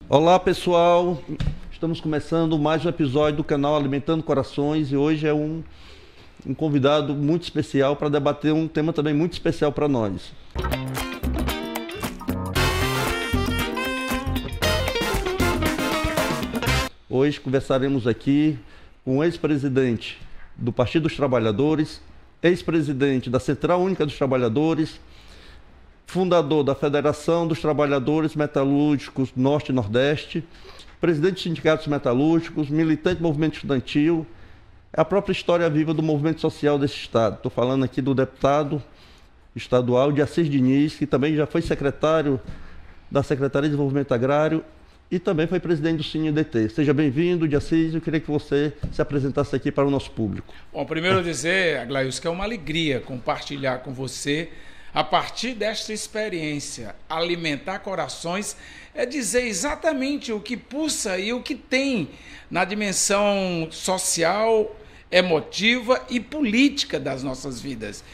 Olá pessoal, estamos começando mais um episódio do canal Alimentando Corações e hoje é um convidado muito especial para debater um tema também muito especial para nós. Hoje conversaremos aqui com o ex-presidente do Partido dos Trabalhadores, ex-presidente da Central Única dos Trabalhadores, fundador da Federação dos Trabalhadores Metalúrgicos Norte e Nordeste, presidente dos sindicatos metalúrgicos, militante do movimento estudantil, é a própria história viva do movimento social desse estado. Estou falando aqui do deputado estadual de Assis Diniz, que também já foi secretário da Secretaria de Desenvolvimento Agrário e também foi presidente do CineDT. Seja bem-vindo, de Assis, eu queria que você se apresentasse aqui para o nosso público. Bom, primeiro dizer, Aglailson, que é uma alegria compartilhar com você. A partir desta experiência, alimentar corações é dizer exatamente o que pulsa e o que tem na dimensão social, emotiva e política das nossas vidas.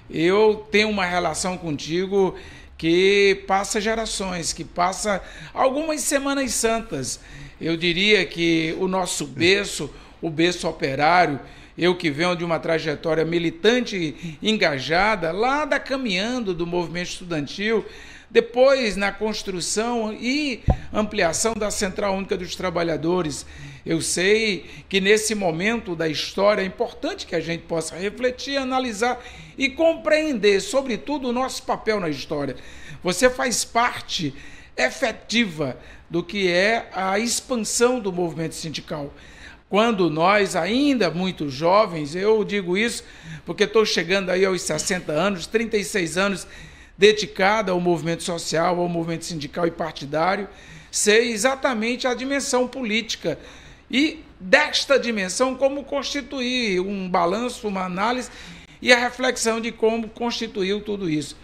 Eu tenho uma relação contigo que passa gerações, que passa algumas semanas santas. Eu diria que o nosso berço, o berço operário, eu que venho de uma trajetória militante engajada, lá da caminhando do movimento estudantil, depois na construção e ampliação da Central Única dos Trabalhadores. Eu sei que nesse momento da história é importante que a gente possa refletir, analisar e compreender, sobretudo, o nosso papel na história. Você faz parte efetiva do que é a expansão do movimento sindical. Quando nós, ainda muito jovens, eu digo isso porque estou chegando aí aos 60 anos, 36 anos dedicado ao movimento social, ao movimento sindical e partidário, sei exatamente a dimensão política e desta dimensão como constituir um balanço, uma análise e a reflexão de como constituiu tudo isso.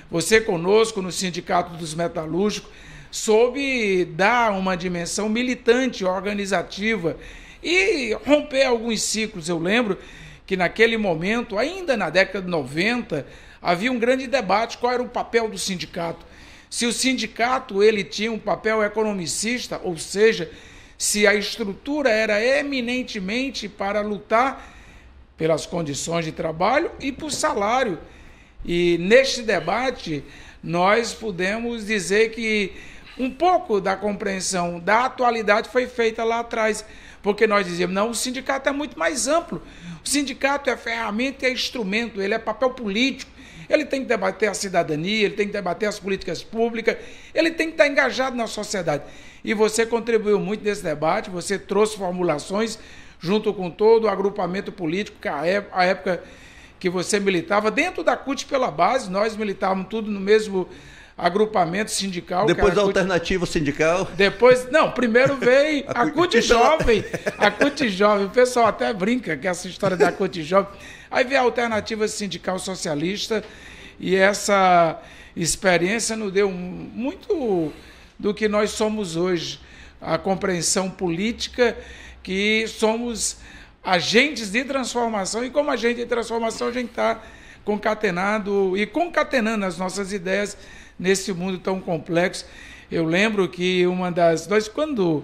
Você conosco no Sindicato dos Metalúrgicos soube dar uma dimensão militante, organizativa, e romper alguns ciclos. Eu lembro que naquele momento, ainda na década de 90, havia um grande debate qual era o papel do sindicato. Se o sindicato ele tinha um papel economicista, ou seja, se a estrutura era eminentemente para lutar pelas condições de trabalho e por salário. E neste debate nós podemos dizer que um pouco da compreensão da atualidade foi feita lá atrás, porque nós dizíamos, não, o sindicato é muito mais amplo. O sindicato é ferramenta e é instrumento, ele é papel político. Ele tem que debater a cidadania, ele tem que debater as políticas públicas, ele tem que estar engajado na sociedade. E você contribuiu muito nesse debate, você trouxe formulações junto com todo o agrupamento político, que a época que você militava, dentro da CUT pela base, nós militávamos tudo no mesmo agrupamento sindical. Depois da alternativa sindical. Depois, não, primeiro veio a CUT Jovem. A CUT Jovem, o pessoal até brinca que essa história da CUT Jovem. Aí veio a alternativa sindical socialista e essa experiência nos deu muito do que nós somos hoje. A compreensão política que somos agentes de transformação e como agente de transformação a gente está concatenado e concatenando as nossas ideias nesse mundo tão complexo. Eu lembro que nós quando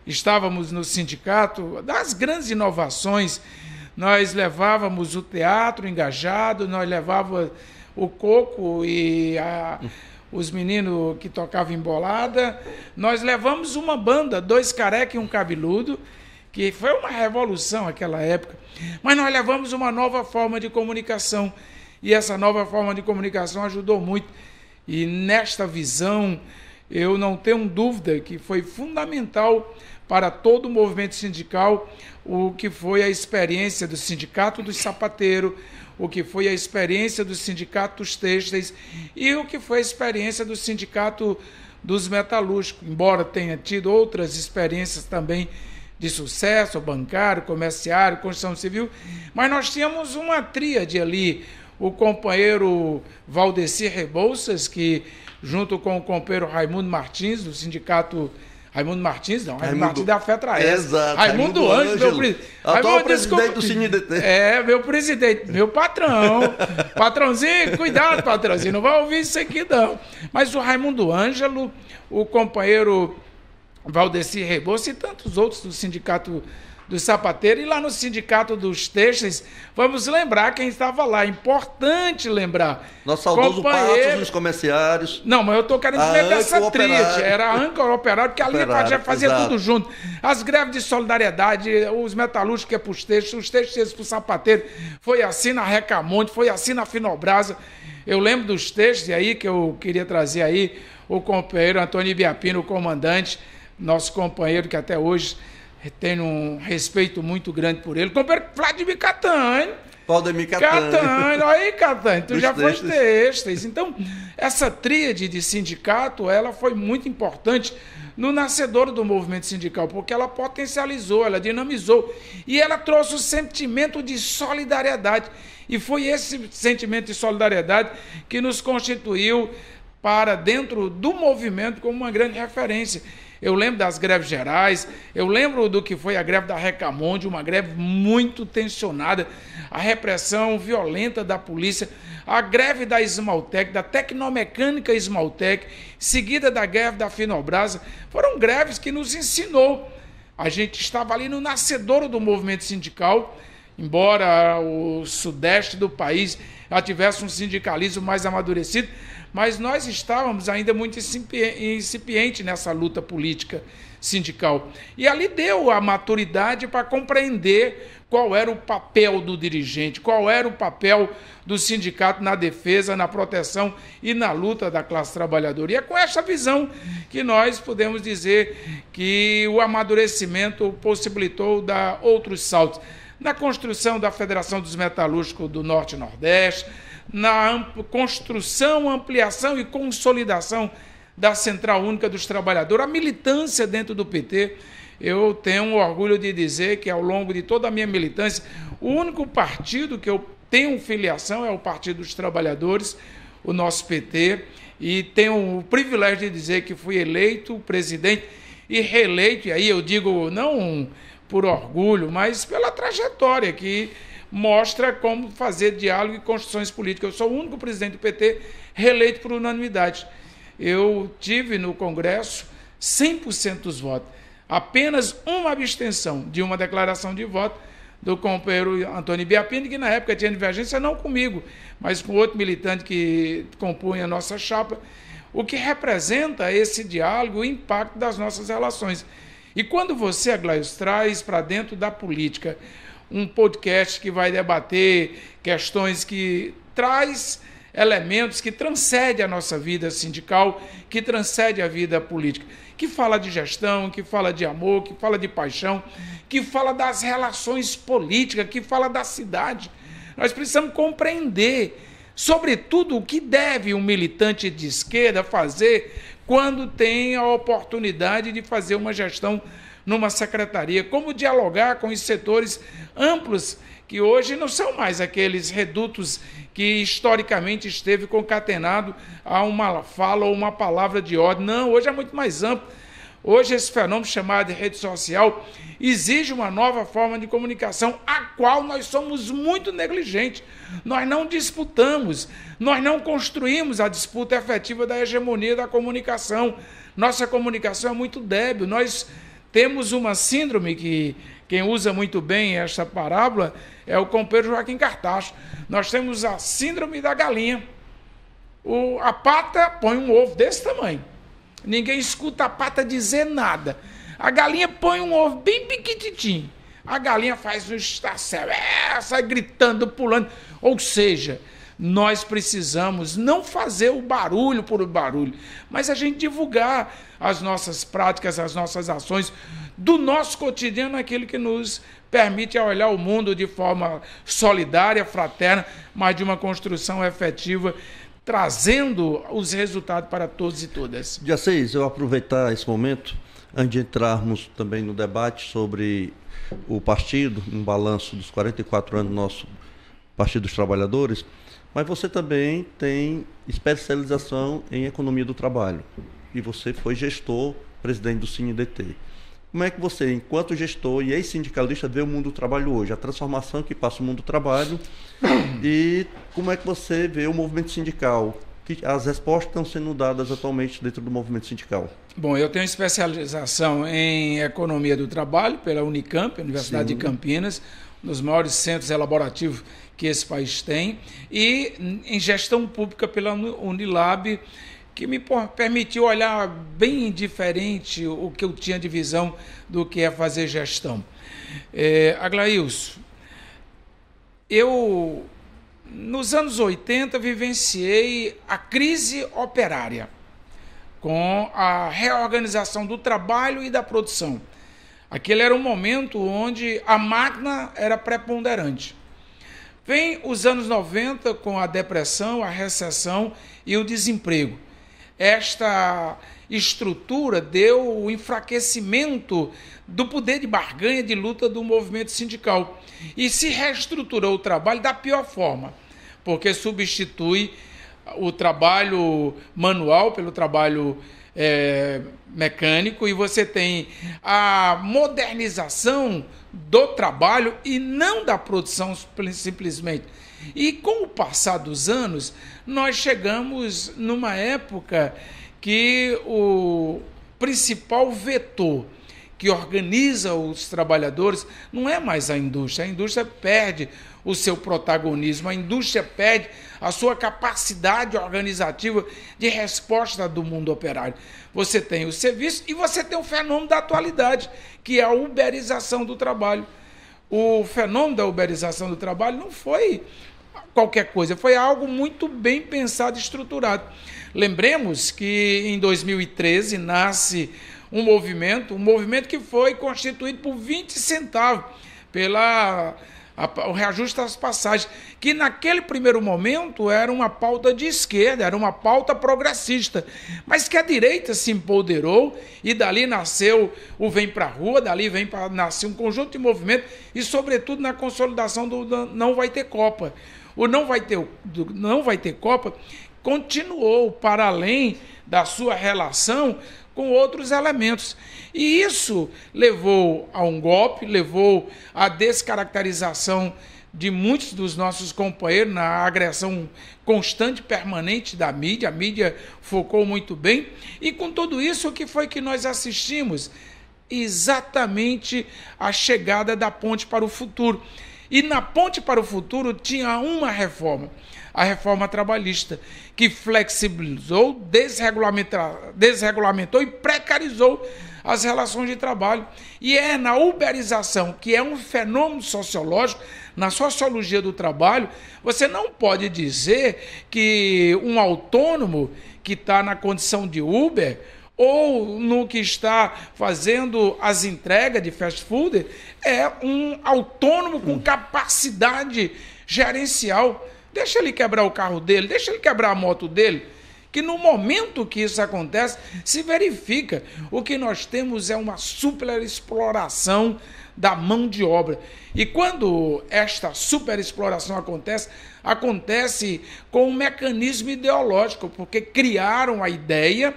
estávamos no sindicato, das grandes inovações, nós levávamos o teatro engajado, nós levávamos o coco e os meninos que tocavam embolada, nós levamos uma banda, 2 careca e um cabeludo, que foi uma revolução naquela época, mas nós levamos uma nova forma de comunicação, e essa nova forma de comunicação ajudou muito. E nesta visão, eu não tenho dúvida que foi fundamental para todo o movimento sindical o que foi a experiência do Sindicato dos Sapateiros, o que foi a experiência do Sindicato dos Têxteis e o que foi a experiência do Sindicato dos Metalúrgicos, embora tenha tido outras experiências também de sucesso, bancário, comerciário, construção civil, mas nós tínhamos uma tríade ali, o companheiro Valdecir Rebouças, que junto com o companheiro Raimundo Martins, do sindicato Raimundo Martins, não, Raimundo Martins da Fetraes. Exato. Raimundo Ângelo, meu atual presidente do CineDT. É, meu presidente, meu patrão. Patrãozinho, cuidado, patrãozinho, não vai ouvir isso aqui não. Mas o Raimundo Ângelo, o companheiro Valdeci Rebouça e tantos outros do Sindicato dos Sapateiros, e lá no Sindicato dos Têxteis, vamos lembrar quem estava lá, importante lembrar. Nosso saudoso Passos dos Comerciários. Não, mas eu estou querendo dizer dessa tríade, era a Âncora Operário, porque ali já fazia tudo junto. As greves de solidariedade, os metalúrgicos que é para os têxteis para o sapateiro, foi assim na Recamonte, foi assim na Finobrasa. Eu lembro dos têxteis aí, que eu queria trazer aí, o companheiro Antônio Ibiapino, o comandante, nosso companheiro que até hoje tenho um respeito muito grande por ele. Companheiro Vladimir Catani. Valdemir Catani. Catani, aí Catani, tu já foi Têxteis. têxteis. Então, essa tríade de sindicato, ela foi muito importante no nascedor do movimento sindical, porque ela potencializou, ela dinamizou e ela trouxe o sentimento de solidariedade. E foi esse sentimento de solidariedade que nos constituiu para dentro do movimento como uma grande referência. Eu lembro das greves gerais, eu lembro do que foi a greve da Recamonte, uma greve muito tensionada, a repressão violenta da polícia, a greve da Esmaltec, da Tecnomecânica Esmaltec, seguida da greve da Finobrasa, foram greves que nos ensinou. A gente estava ali no nascedouro do movimento sindical, embora o sudeste do país já tivesse um sindicalismo mais amadurecido, mas nós estávamos ainda muito incipiente nessa luta política sindical. E ali deu a maturidade para compreender qual era o papel do dirigente, qual era o papel do sindicato na defesa, na proteção e na luta da classe trabalhadora. E é com essa visão que nós podemos dizer que o amadurecimento possibilitou dar outros saltos. Na construção da Federação dos Metalúrgicos do Norte e Nordeste, na construção, ampliação e consolidação da Central Única dos Trabalhadores, a militância dentro do PT. Eu tenho orgulho de dizer que, ao longo de toda a minha militância, o único partido que eu tenho filiação é o Partido dos Trabalhadores, o nosso PT, e tenho o privilégio de dizer que fui eleito presidente e reeleito, e aí eu digo não por orgulho, mas pela trajetória que mostra como fazer diálogo e construções políticas. Eu sou o único presidente do PT reeleito por unanimidade. Eu tive no Congresso 100% dos votos. Apenas uma abstenção de uma declaração de voto do companheiro Antônio Biapini, que na época tinha divergência não comigo, mas com outro militante que compunha a nossa chapa, o que representa esse diálogo, o impacto das nossas relações. E quando você, Aglaíus, traz para dentro da política um podcast que vai debater questões que traz elementos que transcendem a nossa vida sindical, que transcendem a vida política, que fala de gestão, que fala de amor, que fala de paixão, que fala das relações políticas, que fala da cidade. Nós precisamos compreender, sobretudo, o que deve um militante de esquerda fazer quando tem a oportunidade de fazer uma gestão numa secretaria, como dialogar com os setores amplos, que hoje não são mais aqueles redutos que historicamente esteve concatenado a uma fala ou uma palavra de ordem. Não, hoje é muito mais amplo. Hoje esse fenômeno chamado de rede social exige uma nova forma de comunicação, a qual nós somos muito negligentes. Nós não disputamos, nós não construímos a disputa efetiva da hegemonia da comunicação. Nossa comunicação é muito débil. Nós temos uma síndrome que quem usa muito bem esta parábola é o companheiro Joaquim Cartacho. Nós temos a síndrome da galinha. A pata põe um ovo desse tamanho. Ninguém escuta a pata dizer nada. A galinha põe um ovo bem pequititinho. A galinha faz um estarcel, sai gritando, pulando. Ou seja, nós precisamos não fazer o barulho por barulho, mas a gente divulgar as nossas práticas, as nossas ações, do nosso cotidiano, aquilo que nos permite olhar o mundo de forma solidária, fraterna, mas de uma construção efetiva, trazendo os resultados para todos e todas. Dia 6, eu aproveitar esse momento, antes de entrarmos também no debate sobre o partido, um balanço dos 44 anos do nosso Partido dos Trabalhadores, mas você também tem especialização em economia do trabalho, e você foi gestor, presidente do CineDT. Como é que você, enquanto gestor e ex-sindicalista, vê o mundo do trabalho hoje, a transformação que passa o mundo do trabalho, e como é que você vê o movimento sindical, que as respostas estão sendo dadas atualmente dentro do movimento sindical? Bom, eu tenho especialização em economia do trabalho pela Unicamp, Universidade de Campinas, um dos maiores centros elaborativos que esse país tem, e em gestão pública pela Unilab, que me permitiu olhar bem diferente o que eu tinha de visão do que é fazer gestão. Aglailson, eu, nos anos 80, vivenciei a crise operária, com a reorganização do trabalho e da produção. Aquele era um momento onde a máquina era preponderante. Vem os anos 90 com a depressão, a recessão e o desemprego. Esta estrutura deu o enfraquecimento do poder de barganha, de luta do movimento sindical. E se reestruturou o trabalho da pior forma, porque substitui o trabalho manual pelo trabalho mecânico, e você tem a modernização do trabalho e não da produção simplesmente. E com o passar dos anos, nós chegamos numa época que o principal vetor que organiza os trabalhadores não é mais a indústria perde o seu protagonismo, a indústria perde a sua capacidade organizativa de resposta do mundo operário. Você tem o serviço e você tem o fenômeno da atualidade, que é a uberização do trabalho. O fenômeno da uberização do trabalho não foi qualquer coisa, foi algo muito bem pensado e estruturado. Lembremos que em 2013 nasce um movimento que foi constituído por 20 centavos o reajuste das passagens, que naquele primeiro momento era uma pauta de esquerda, era uma pauta progressista, mas que a direita se empoderou e dali nasceu o Vem Pra Rua, nasceu um conjunto de movimentos e, sobretudo, na consolidação do Não Vai Ter Copa. O Não Vai Ter Copa continuou para além da sua relação com outros elementos. E isso levou a um golpe, levou à descaracterização de muitos dos nossos companheiros na agressão constante, permanente da mídia. A mídia focou muito bem. E com tudo isso, o que foi que nós assistimos? Exatamente a chegada da Ponte para o Futuro. E na Ponte para o Futuro tinha uma reforma, a reforma trabalhista, que flexibilizou, desregulamentou e precarizou as relações de trabalho. E é na uberização, que é um fenômeno sociológico, na sociologia do trabalho, você não pode dizer que um autônomo que está na condição de Uber ou no que está fazendo as entregas de fast food é um autônomo com capacidade gerencial. Deixa ele quebrar o carro dele, deixa ele quebrar a moto dele, que no momento que isso acontece, se verifica. O que nós temos é uma superexploração da mão de obra. E quando esta superexploração acontece com um mecanismo ideológico, porque criaram a ideia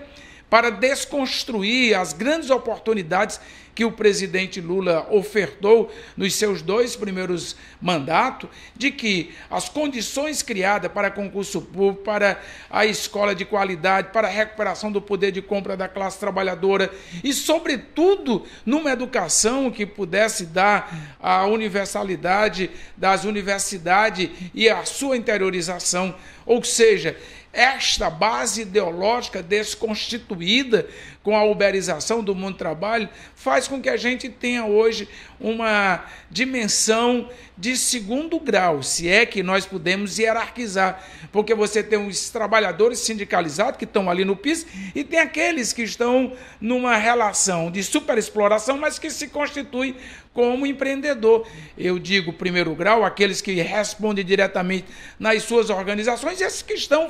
para desconstruir as grandes oportunidades que o presidente Lula ofertou nos seus 2 primeiros mandatos, de que as condições criadas para concurso público, para a escola de qualidade, para a recuperação do poder de compra da classe trabalhadora e, sobretudo, numa educação que pudesse dar a universalidade das universidades e a sua interiorização, ou seja, esta base ideológica desconstituída com a uberização do mundo do trabalho faz com que a gente tenha hoje uma dimensão de segundo grau, se é que nós podemos hierarquizar, porque você tem os trabalhadores sindicalizados que estão ali no piso e tem aqueles que estão numa relação de superexploração, mas que se constituem como empreendedor. Eu digo primeiro grau, aqueles que respondem diretamente nas suas organizações, e esses que estão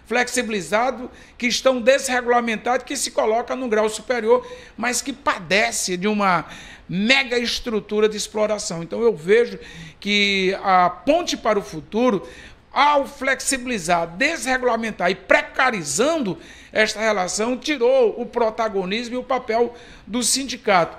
flexibilizados, que estão desregulamentados, que se colocam no grau superior, mas que padece de uma mega estrutura de exploração. Então eu vejo que a Ponte para o Futuro, ao flexibilizar, desregulamentar e precarizando esta relação, tirou o protagonismo e o papel do sindicato.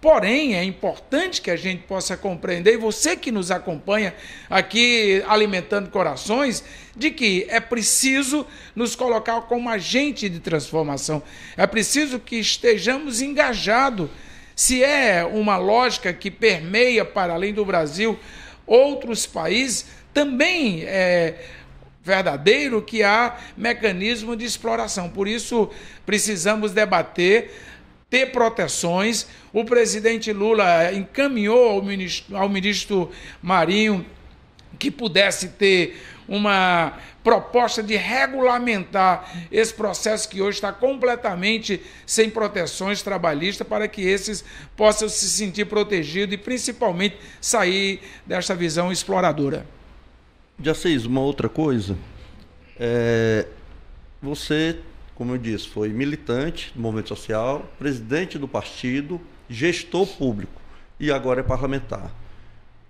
Porém, é importante que a gente possa compreender, e você que nos acompanha aqui Alimentando Corações, de que é preciso nos colocar como agente de transformação. É preciso que estejamos engajados. Se é uma lógica que permeia para além do Brasil outros países, também é verdadeiro que há mecanismo de exploração. Por isso, precisamos debater, ter proteções. O presidente Lula encaminhou ao ministro Marinho que pudesse ter uma proposta de regulamentar esse processo que hoje está completamente sem proteções trabalhistas, para que esses possam se sentir protegidos e principalmente sair desta visão exploradora. Jaceis, uma outra coisa, você, como eu disse, foi militante do movimento social, presidente do partido, gestor público e agora é parlamentar.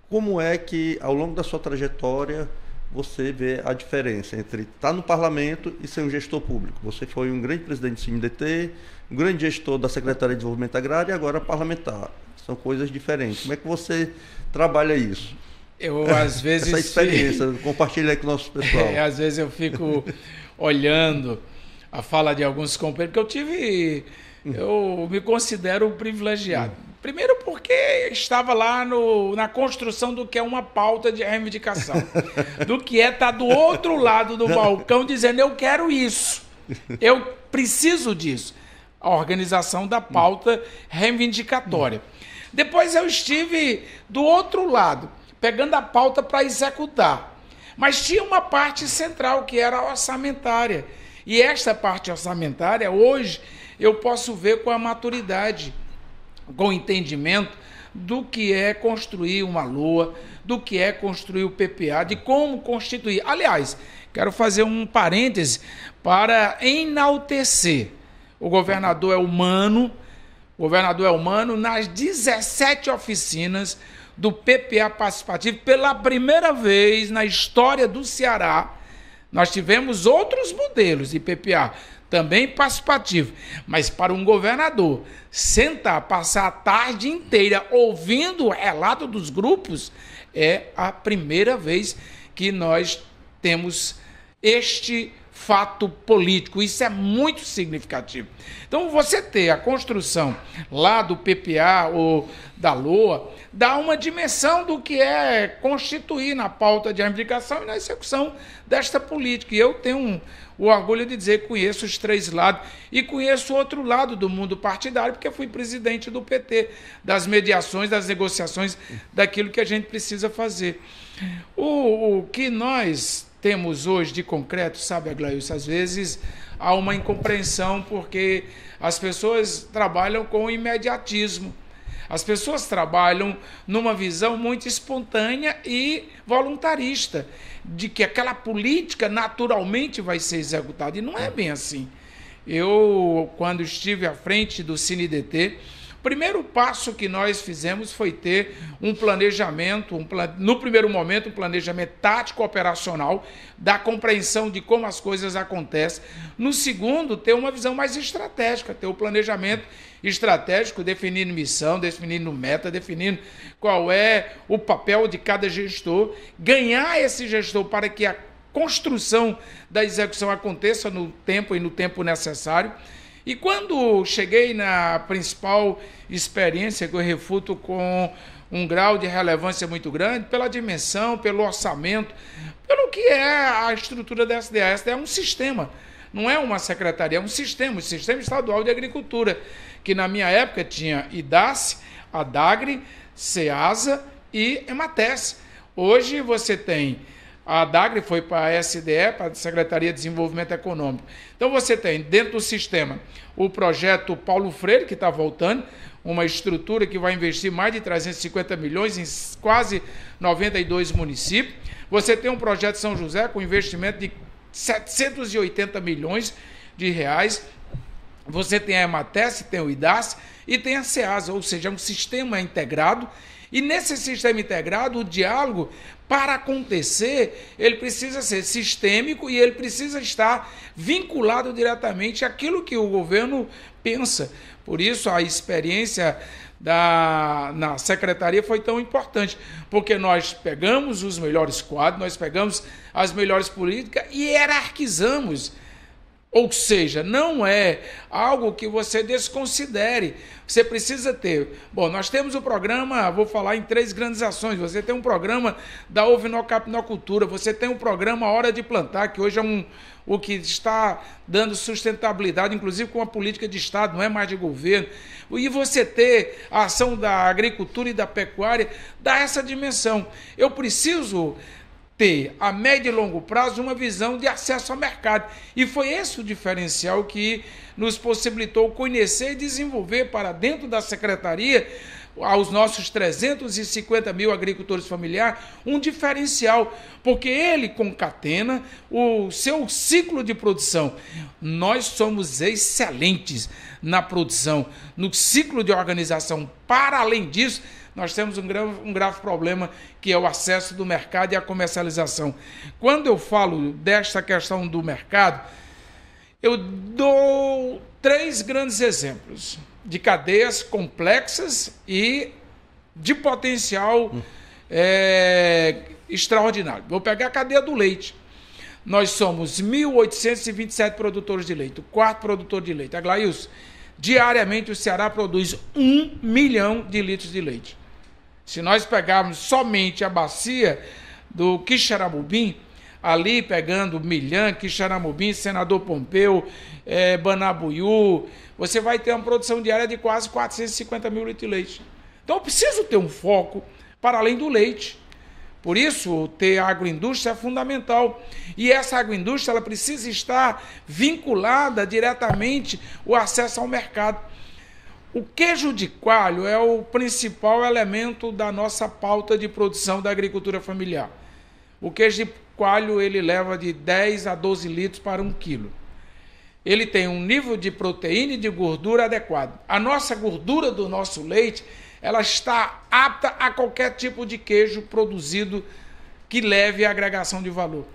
Como é que, ao longo da sua trajetória, você vê a diferença entre estar no parlamento e ser um gestor público? Você foi um grande presidente do CIMDT, um grande gestor da Secretaria de Desenvolvimento Agrário e agora parlamentar. São coisas diferentes. Como é que você trabalha isso? Eu, às vezes... Essa experiência, compartilha aí com o nosso pessoal. Às vezes eu fico olhando a fala de alguns companheiros, porque eu me considero um privilegiado. Primeiro porque estava lá na construção do que é uma pauta de reivindicação. Do que é estar do outro lado do balcão dizendo, eu quero isso, eu preciso disso. A organização da pauta reivindicatória. Depois eu estive do outro lado, pegando a pauta para executar. Mas tinha uma parte central, que era a orçamentária. E esta parte orçamentária, hoje, eu posso ver com a maturidade, com o entendimento do que é construir uma LOA, do que é construir o PPA, de como constituir. Aliás, quero fazer um parêntese para enaltecer. O governador é humano nas 17 oficinas do PPA participativo. Pela primeira vez na história do Ceará, nós tivemos outros modelos de PPA, também participativo, mas para um governador sentar, passar a tarde inteira ouvindo o relato dos grupos, é a primeira vez que nós temos este fato político. Isso é muito significativo. Então, você ter a construção lá do PPA ou da LOA dá uma dimensão do que é constituir na pauta de reivindicação e na execução desta política. E eu tenho o orgulho de dizer que conheço os três lados e conheço o outro lado do mundo partidário, porque fui presidente do PT, das mediações, das negociações, daquilo que a gente precisa fazer. O que nós temos hoje de concreto, sabe, Aglailson, às vezes há uma incompreensão porque as pessoas trabalham com imediatismo. As pessoas trabalham numa visão muito espontânea e voluntarista, de que aquela política naturalmente vai ser executada. E não é bem assim. Eu, quando estive à frente do CineDT, o primeiro passo que nós fizemos foi ter um planejamento, no primeiro momento, um planejamento tático operacional, da compreensão de como as coisas acontecem. No segundo, ter uma visão mais estratégica, ter o planejamento estratégico, definindo missão, definindo meta, definindo qual é o papel de cada gestor, ganhar esse gestor para que a construção da execução aconteça no tempo necessário. E quando cheguei na principal experiência, que eu refuto com um grau de relevância muito grande, pela dimensão, pelo orçamento, pelo que é a estrutura da SDA. A SDA é um sistema, não é uma secretaria, é um sistema, o Sistema Estadual de Agricultura, que na minha época tinha IDACE, ADAGRE, SEASA e EMATES. Hoje você tem a ADAGRE, foi para a SDE, para a Secretaria de Desenvolvimento Econômico. Então você tem dentro do sistema o projeto Paulo Freire, que está voltando, uma estrutura que vai investir mais de 350 milhões em quase 92 municípios. Você tem um projeto São José com investimento de 780 milhões de reais. Você tem a EMATES, tem o IDACE e tem a SEASA, ou seja, é um sistema integrado. E nesse sistema integrado, o diálogo, para acontecer, ele precisa ser sistêmico e ele precisa estar vinculado diretamente àquilo que o governo pensa. Por isso, a experiência na secretaria foi tão importante, porque nós pegamos os melhores quadros, nós pegamos as melhores políticas e hierarquizamos. Ou seja, não é algo que você desconsidere. Você precisa ter. Bom, nós temos o programa, vou falar em 3 grandes ações. Você tem um programa da ovinocultura, você tem um programa Hora de Plantar, que hoje é o que está dando sustentabilidade, inclusive com a política de Estado, não é mais de governo. E você ter a ação da agricultura e da pecuária, dá essa dimensão. Eu preciso ter, a médio e longo prazo, uma visão de acesso ao mercado. E foi esse o diferencial que nos possibilitou conhecer e desenvolver para dentro da secretaria, aos nossos 350 mil agricultores familiares, um diferencial, porque ele concatena o seu ciclo de produção. Nós somos excelentes na produção, no ciclo de organização. Para além disso, nós temos um grave problema, que é o acesso do mercado e a comercialização. Quando eu falo desta questão do mercado, eu dou 3 grandes exemplos de cadeias complexas e de potencial extraordinário. Vou pegar a cadeia do leite. Nós somos 1.827 produtores de leite, o 4º produtor de leite. Aglailson, diariamente o Ceará produz 1 milhão de litros de leite. Se nós pegarmos somente a bacia do Quixeramobim, ali pegando Milhã, Quixeramobim, Senador Pompeu, Banabuiú, você vai ter uma produção diária de quase 450 mil litros de leite. Então eu preciso ter um foco para além do leite. Por isso, ter agroindústria é fundamental. E essa agroindústria ela precisa estar vinculada diretamente ao acesso ao mercado. O queijo de coalho é o principal elemento da nossa pauta de produção da agricultura familiar. O queijo de coalho ele leva de 10 a 12 litros para 1 quilo. Ele tem um nível de proteína e de gordura adequado. A nossa gordura do nosso leite, ela está apta a qualquer tipo de queijo produzido que leve a agregação de valor.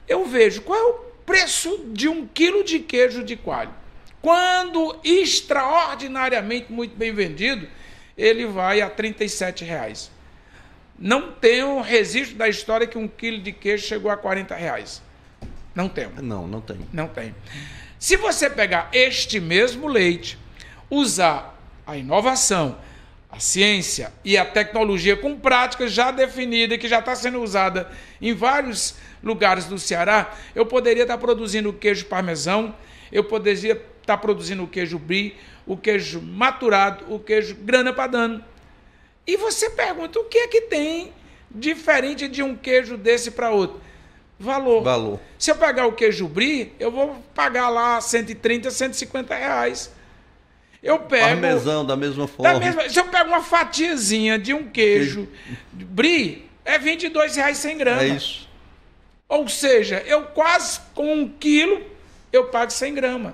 Eu vejo qual é o preço de 1 quilo de queijo de coalho. Quando extraordinariamente muito bem vendido, ele vai a R$ 37,00. Não tem um registro da história que 1 quilo de queijo chegou a R$ 40,00. Não tem. Não tem. Não tem. Se você pegar este mesmo leite, usar a inovação, a ciência e a tecnologia com práticas já definidas, que já está sendo usada em vários lugares do Ceará, eu poderia estar produzindo o queijo parmesão, eu poderia estar produzindo o queijo brie, o queijo maturado, o queijo grana padano. E você pergunta, o que é que tem diferente de um queijo desse para outro? Valor. Se eu pegar o queijo brie, eu vou pagar lá 130, 150 reais. Eu pego... Parmesão, da mesma forma. Se eu pego uma fatiazinha de um queijo brie, é R$ 22,00 100 gramas. É isso. Ou seja, eu quase com 1 quilo, eu pago 100 gramas.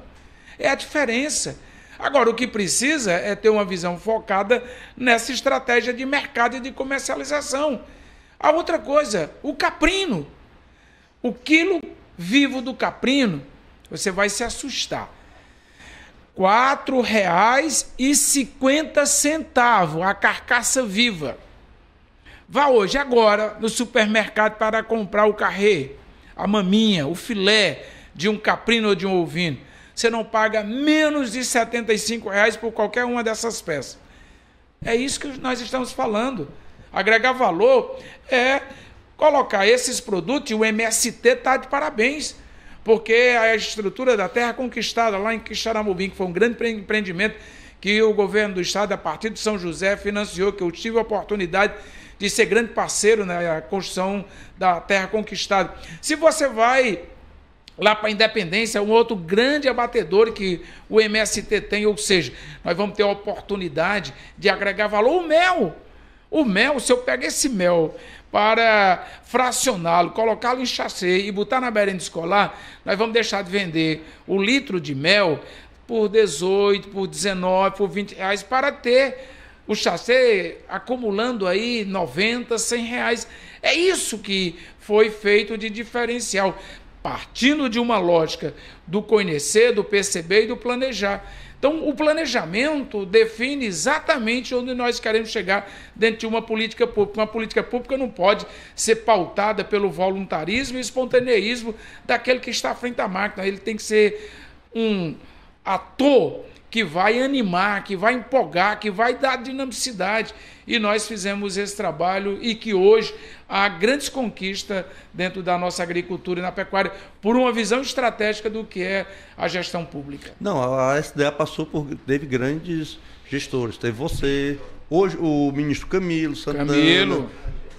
É a diferença. Agora, o que precisa é ter uma visão focada nessa estratégia de mercado e de comercialização. A outra coisa, o caprino. O quilo vivo do caprino, você vai se assustar. R$ 4,50 a carcaça viva. Vá hoje, agora, no supermercado para comprar o carré, a maminha, o filé de um caprino ou de um ovino. Você não paga menos de R$ 75,00 por qualquer uma dessas peças. É isso que nós estamos falando. Agregar valor é colocar esses produtos, e o MST está de parabéns, porque a estrutura da terra conquistada lá em Quixeramobim, que foi um grande empreendimento que o governo do estado, a partir de São José, financiou, que eu tive a oportunidade de ser grande parceiro na construção da terra conquistada. Se você vai lá para a Independência, um outro grande abatedor que o MST tem, ou seja, nós vamos ter a oportunidade de agregar valor. O mel, se eu pegar esse mel para fracioná-lo, colocá-lo em chassi e botar na merenda escolar, nós vamos deixar de vender o litro de mel por 18, por 19, por 20 reais, para ter o chassi acumulando aí 90, 100 reais. É isso que foi feito de diferencial, partindo de uma lógica do conhecer, do perceber e do planejar. Então, o planejamento define exatamente onde nós queremos chegar dentro de uma política pública. Uma política pública não pode ser pautada pelo voluntarismo e espontaneísmo daquele que está à frente da máquina. Ele tem que ser um ator que vai animar, que vai empolgar, que vai dar dinamicidade. E nós fizemos esse trabalho e que hoje há grandes conquistas dentro da nossa agricultura e na pecuária por uma visão estratégica do que é a gestão pública. Não, a SDA teve grandes gestores. Teve você, hoje o ministro Camilo Santana.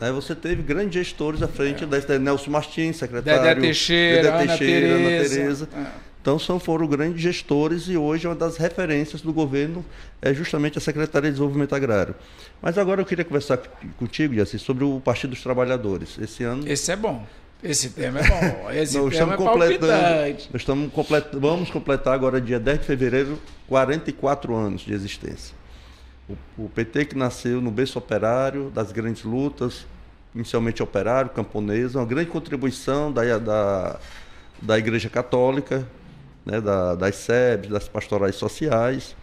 Né, você teve grandes gestores à frente da SDA, Nelson Martins, secretário. Dedé Teixeira, Ana Tereza. Então foram grandes gestores e hoje uma das referências do governo é justamente a Secretaria de Desenvolvimento Agrário. Mas agora eu queria conversar contigo, Jaci, sobre o Partido dos Trabalhadores. Esse ano... Esse é bom. Esse tema é bom. Esse tema é palpitante. Vamos completar agora, dia 10 de fevereiro, 44 anos de existência. O PT que nasceu no berço operário, das grandes lutas, inicialmente operário, camponesa, uma grande contribuição da Igreja Católica, né, das SEBs, das pastorais sociais.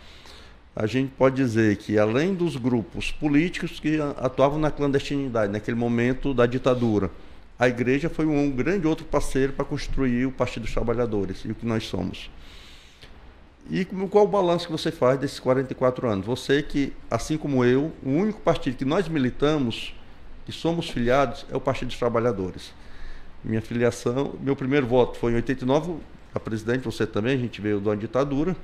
A gente pode dizer que, além dos grupos políticos que atuavam na clandestinidade, naquele momento da ditadura, a Igreja foi um grande outro parceiro para construir o Partido dos Trabalhadores e o que nós somos. E qual o balanço que você faz desses 44 anos? Você que, assim como eu, o único partido que nós militamos, que somos filiados, é o Partido dos Trabalhadores. Minha filiação, meu primeiro voto foi em 89, a presidente, você também, a gente veio de uma ditadura.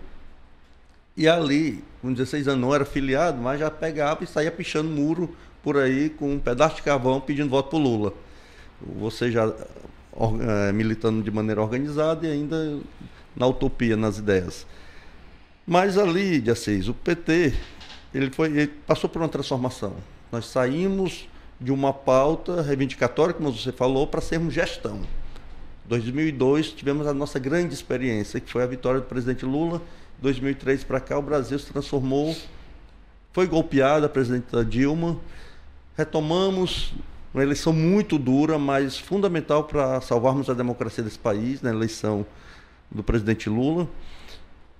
E ali, com 16 anos, não era filiado, mas já pegava e saía pichando muro por aí com um pedaço de carvão pedindo voto para o Lula. Você já militando de maneira organizada e ainda na utopia, nas ideias. Mas ali, dia 6, o PT ele passou por uma transformação. Nós saímos de uma pauta reivindicatória, como você falou, para sermos gestão. Em 2002, tivemos a nossa grande experiência, que foi a vitória do presidente Lula. 2003 para cá, o Brasil se transformou, foi golpeada a presidenta Dilma, retomamos uma eleição muito dura, mas fundamental para salvarmos a democracia desse país, na eleição do presidente Lula.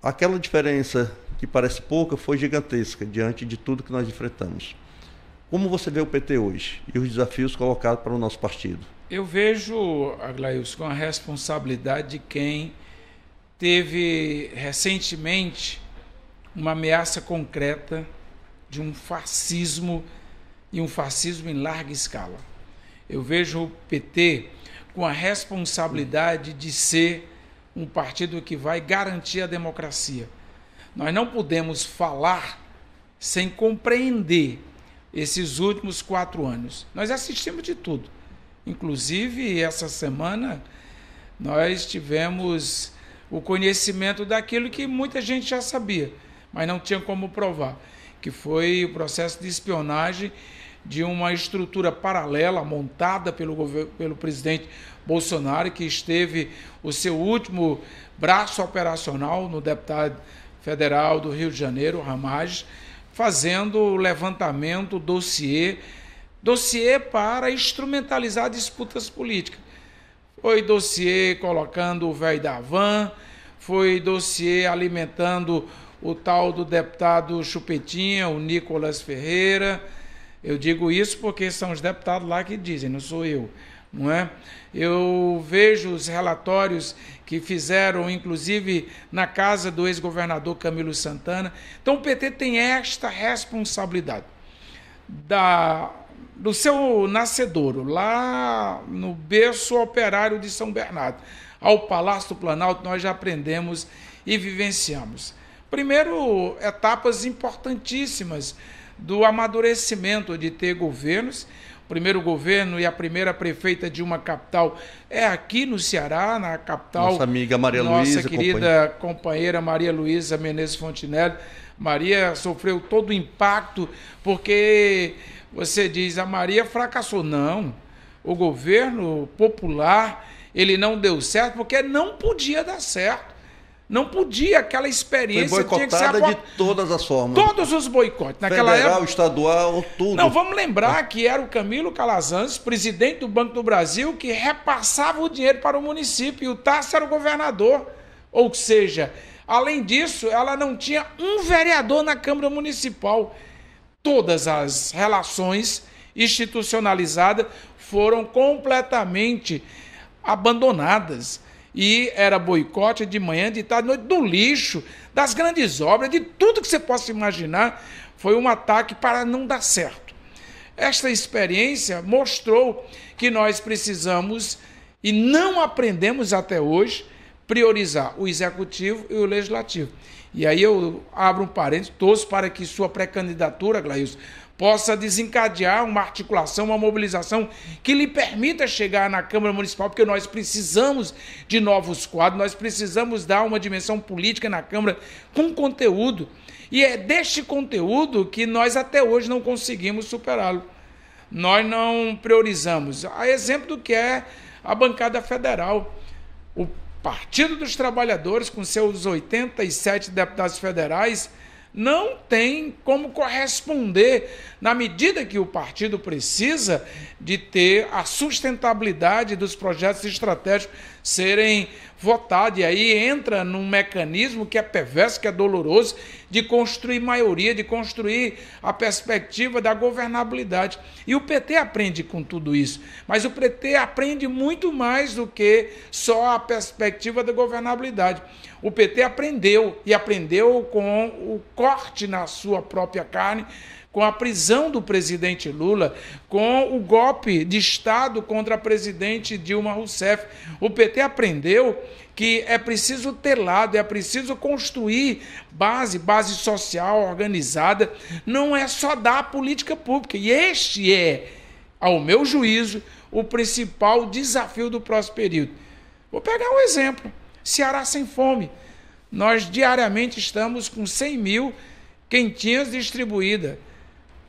Aquela diferença que parece pouca foi gigantesca diante de tudo que nós enfrentamos. Como você vê o PT hoje e os desafios colocados para o nosso partido? Eu vejo, Aglailson, com a responsabilidade de quem teve recentemente uma ameaça concreta de um fascismo e um fascismo em larga escala. Eu vejo o PT com a responsabilidade de ser um partido que vai garantir a democracia. Nós não podemos falar sem compreender esses últimos 4 anos. Nós assistimos de tudo. Inclusive, essa semana, nós tivemos o conhecimento daquilo que muita gente já sabia, mas não tinha como provar, que foi o processo de espionagem de uma estrutura paralela montada pelo presidente Bolsonaro, que esteve o seu último braço operacional no deputado federal do Rio de Janeiro, Ramagem, fazendo o levantamento, dossiê para instrumentalizar disputas políticas. Foi dossiê colocando o velho da van, foi dossiê alimentando o tal do deputado Chupetinha, o Nicolas Ferreira. Eu digo isso porque são os deputados lá que dizem, não sou eu, não é? Eu vejo os relatórios que fizeram, inclusive, na casa do ex-governador Camilo Santana. Então, o PT tem esta responsabilidade do seu nascedouro, lá no berço operário de São Bernardo, ao Palácio do Planalto, nós já aprendemos e vivenciamos. Primeiro, etapas importantíssimas do amadurecimento de ter governos. O primeiro governo e a primeira prefeita de uma capital é aqui no Ceará, na capital. Nossa amiga Maria Luísa. Nossa querida companheira Maria Luísa Menezes Fontinelli. Maria sofreu todo o impacto, porque você diz, a Maria fracassou. Não, o governo popular, ele não deu certo porque não podia dar certo. Não podia, aquela experiência foi boicotada tinha que ser de todas as formas. Todos os boicotes. Naquela federal, época, estadual, tudo. Não, vamos lembrar que era o Camilo Calazans, presidente do Banco do Brasil, que repassava o dinheiro para o município, e o Tasso era o governador. Ou seja, Além disso, ela não tinha um vereador na Câmara Municipal. Todas as relações institucionalizadas foram completamente abandonadas. E era boicote de manhã, de tarde, de noite, do lixo, das grandes obras, de tudo que você possa imaginar. Foi um ataque para não dar certo. Esta experiência mostrou que nós precisamos, e não aprendemos até hoje, priorizar o executivo e o legislativo. E aí eu abro um parênteses, torço para que sua pré-candidatura, Glailson, possa desencadear uma articulação, uma mobilização que lhe permita chegar na Câmara Municipal, porque nós precisamos de novos quadros, nós precisamos dar uma dimensão política na Câmara com conteúdo. E é deste conteúdo que nós até hoje não conseguimos superá-lo. Nós não priorizamos. A exemplo do que é a bancada federal. O Partido dos Trabalhadores, com seus 87 deputados federais, não tem como corresponder, na medida que o partido precisa, de ter a sustentabilidade dos projetos estratégicos serem votados. E aí entra num mecanismo que é perverso, que é doloroso, de construir maioria, de construir a perspectiva da governabilidade. E o PT aprende com tudo isso, mas o PT aprende muito mais do que só a perspectiva da governabilidade. O PT aprendeu, e aprendeu com o corte na sua própria carne, com a prisão do presidente Lula, com o golpe de Estado contra a presidente Dilma Rousseff. O PT aprendeu que é preciso ter lado, é preciso construir base social organizada, não é só dar política pública. E este é, ao meu juízo, o principal desafio do próximo período. Vou pegar um exemplo. Ceará sem fome. Nós diariamente estamos com 100 mil quentinhas distribuídas.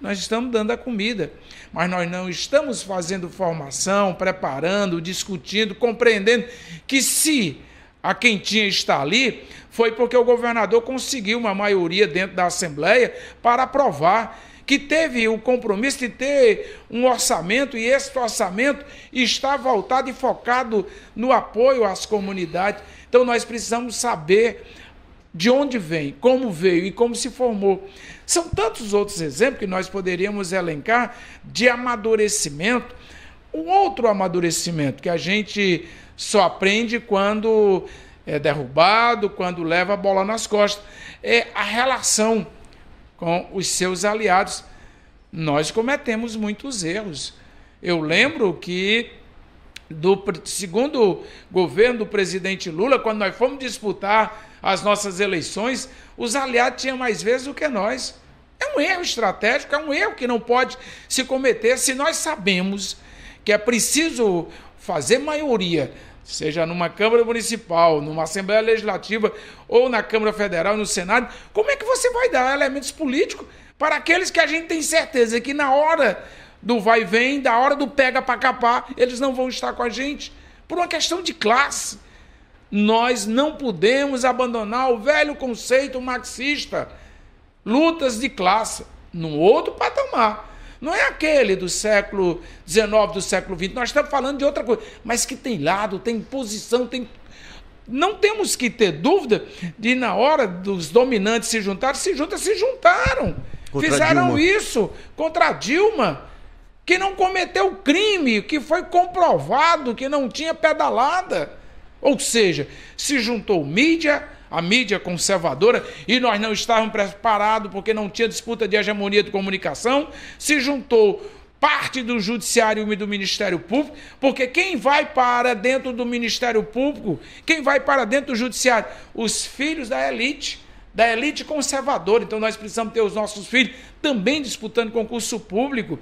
Nós estamos dando a comida, mas nós não estamos fazendo formação, preparando, discutindo, compreendendo que se a quentinha está ali, foi porque o governador conseguiu uma maioria dentro da Assembleia para aprovar, que teve o compromisso de ter um orçamento, e esse orçamento está voltado e focado no apoio às comunidades. Então nós precisamos saber de onde vem, como veio e como se formou. São tantos outros exemplos que nós poderíamos elencar de amadurecimento. Um outro amadurecimento que a gente só aprende quando é derrubado, quando leva a bola nas costas, é a relação com os seus aliados. Nós cometemos muitos erros. Eu lembro que do segundo governo do presidente Lula, quando nós fomos disputar as nossas eleições, os aliados tinham mais vezes do que nós. É um erro estratégico, é um erro que não pode se cometer se nós sabemos que é preciso fazer maioria, seja numa Câmara Municipal, numa Assembleia Legislativa ou na Câmara Federal, no Senado. Como é que você vai dar elementos políticos para aqueles que a gente tem certeza que na hora do vai e vem, da hora do pega para capar, eles não vão estar com a gente? Por uma questão de classe. Nós não podemos abandonar o velho conceito marxista, lutas de classe, num outro patamar. Não é aquele do século XIX, do século XX. Nós estamos falando de outra coisa, mas que tem lado, tem posição, tem... Não temos que ter dúvida de, na hora dos dominantes se juntarem, se juntaram. Contra fizeram Dilma. Isso contra a Dilma, que não cometeu crime, que foi comprovado que não tinha pedalada. Ou seja, se juntou mídia, a mídia conservadora, e nós não estávamos preparados porque não tinha disputa de hegemonia de comunicação, se juntou parte do Judiciário e do Ministério Público, porque quem vai para dentro do Ministério Público, quem vai para dentro do Judiciário? Os filhos da elite conservadora. Então nós precisamos ter os nossos filhos também disputando concurso público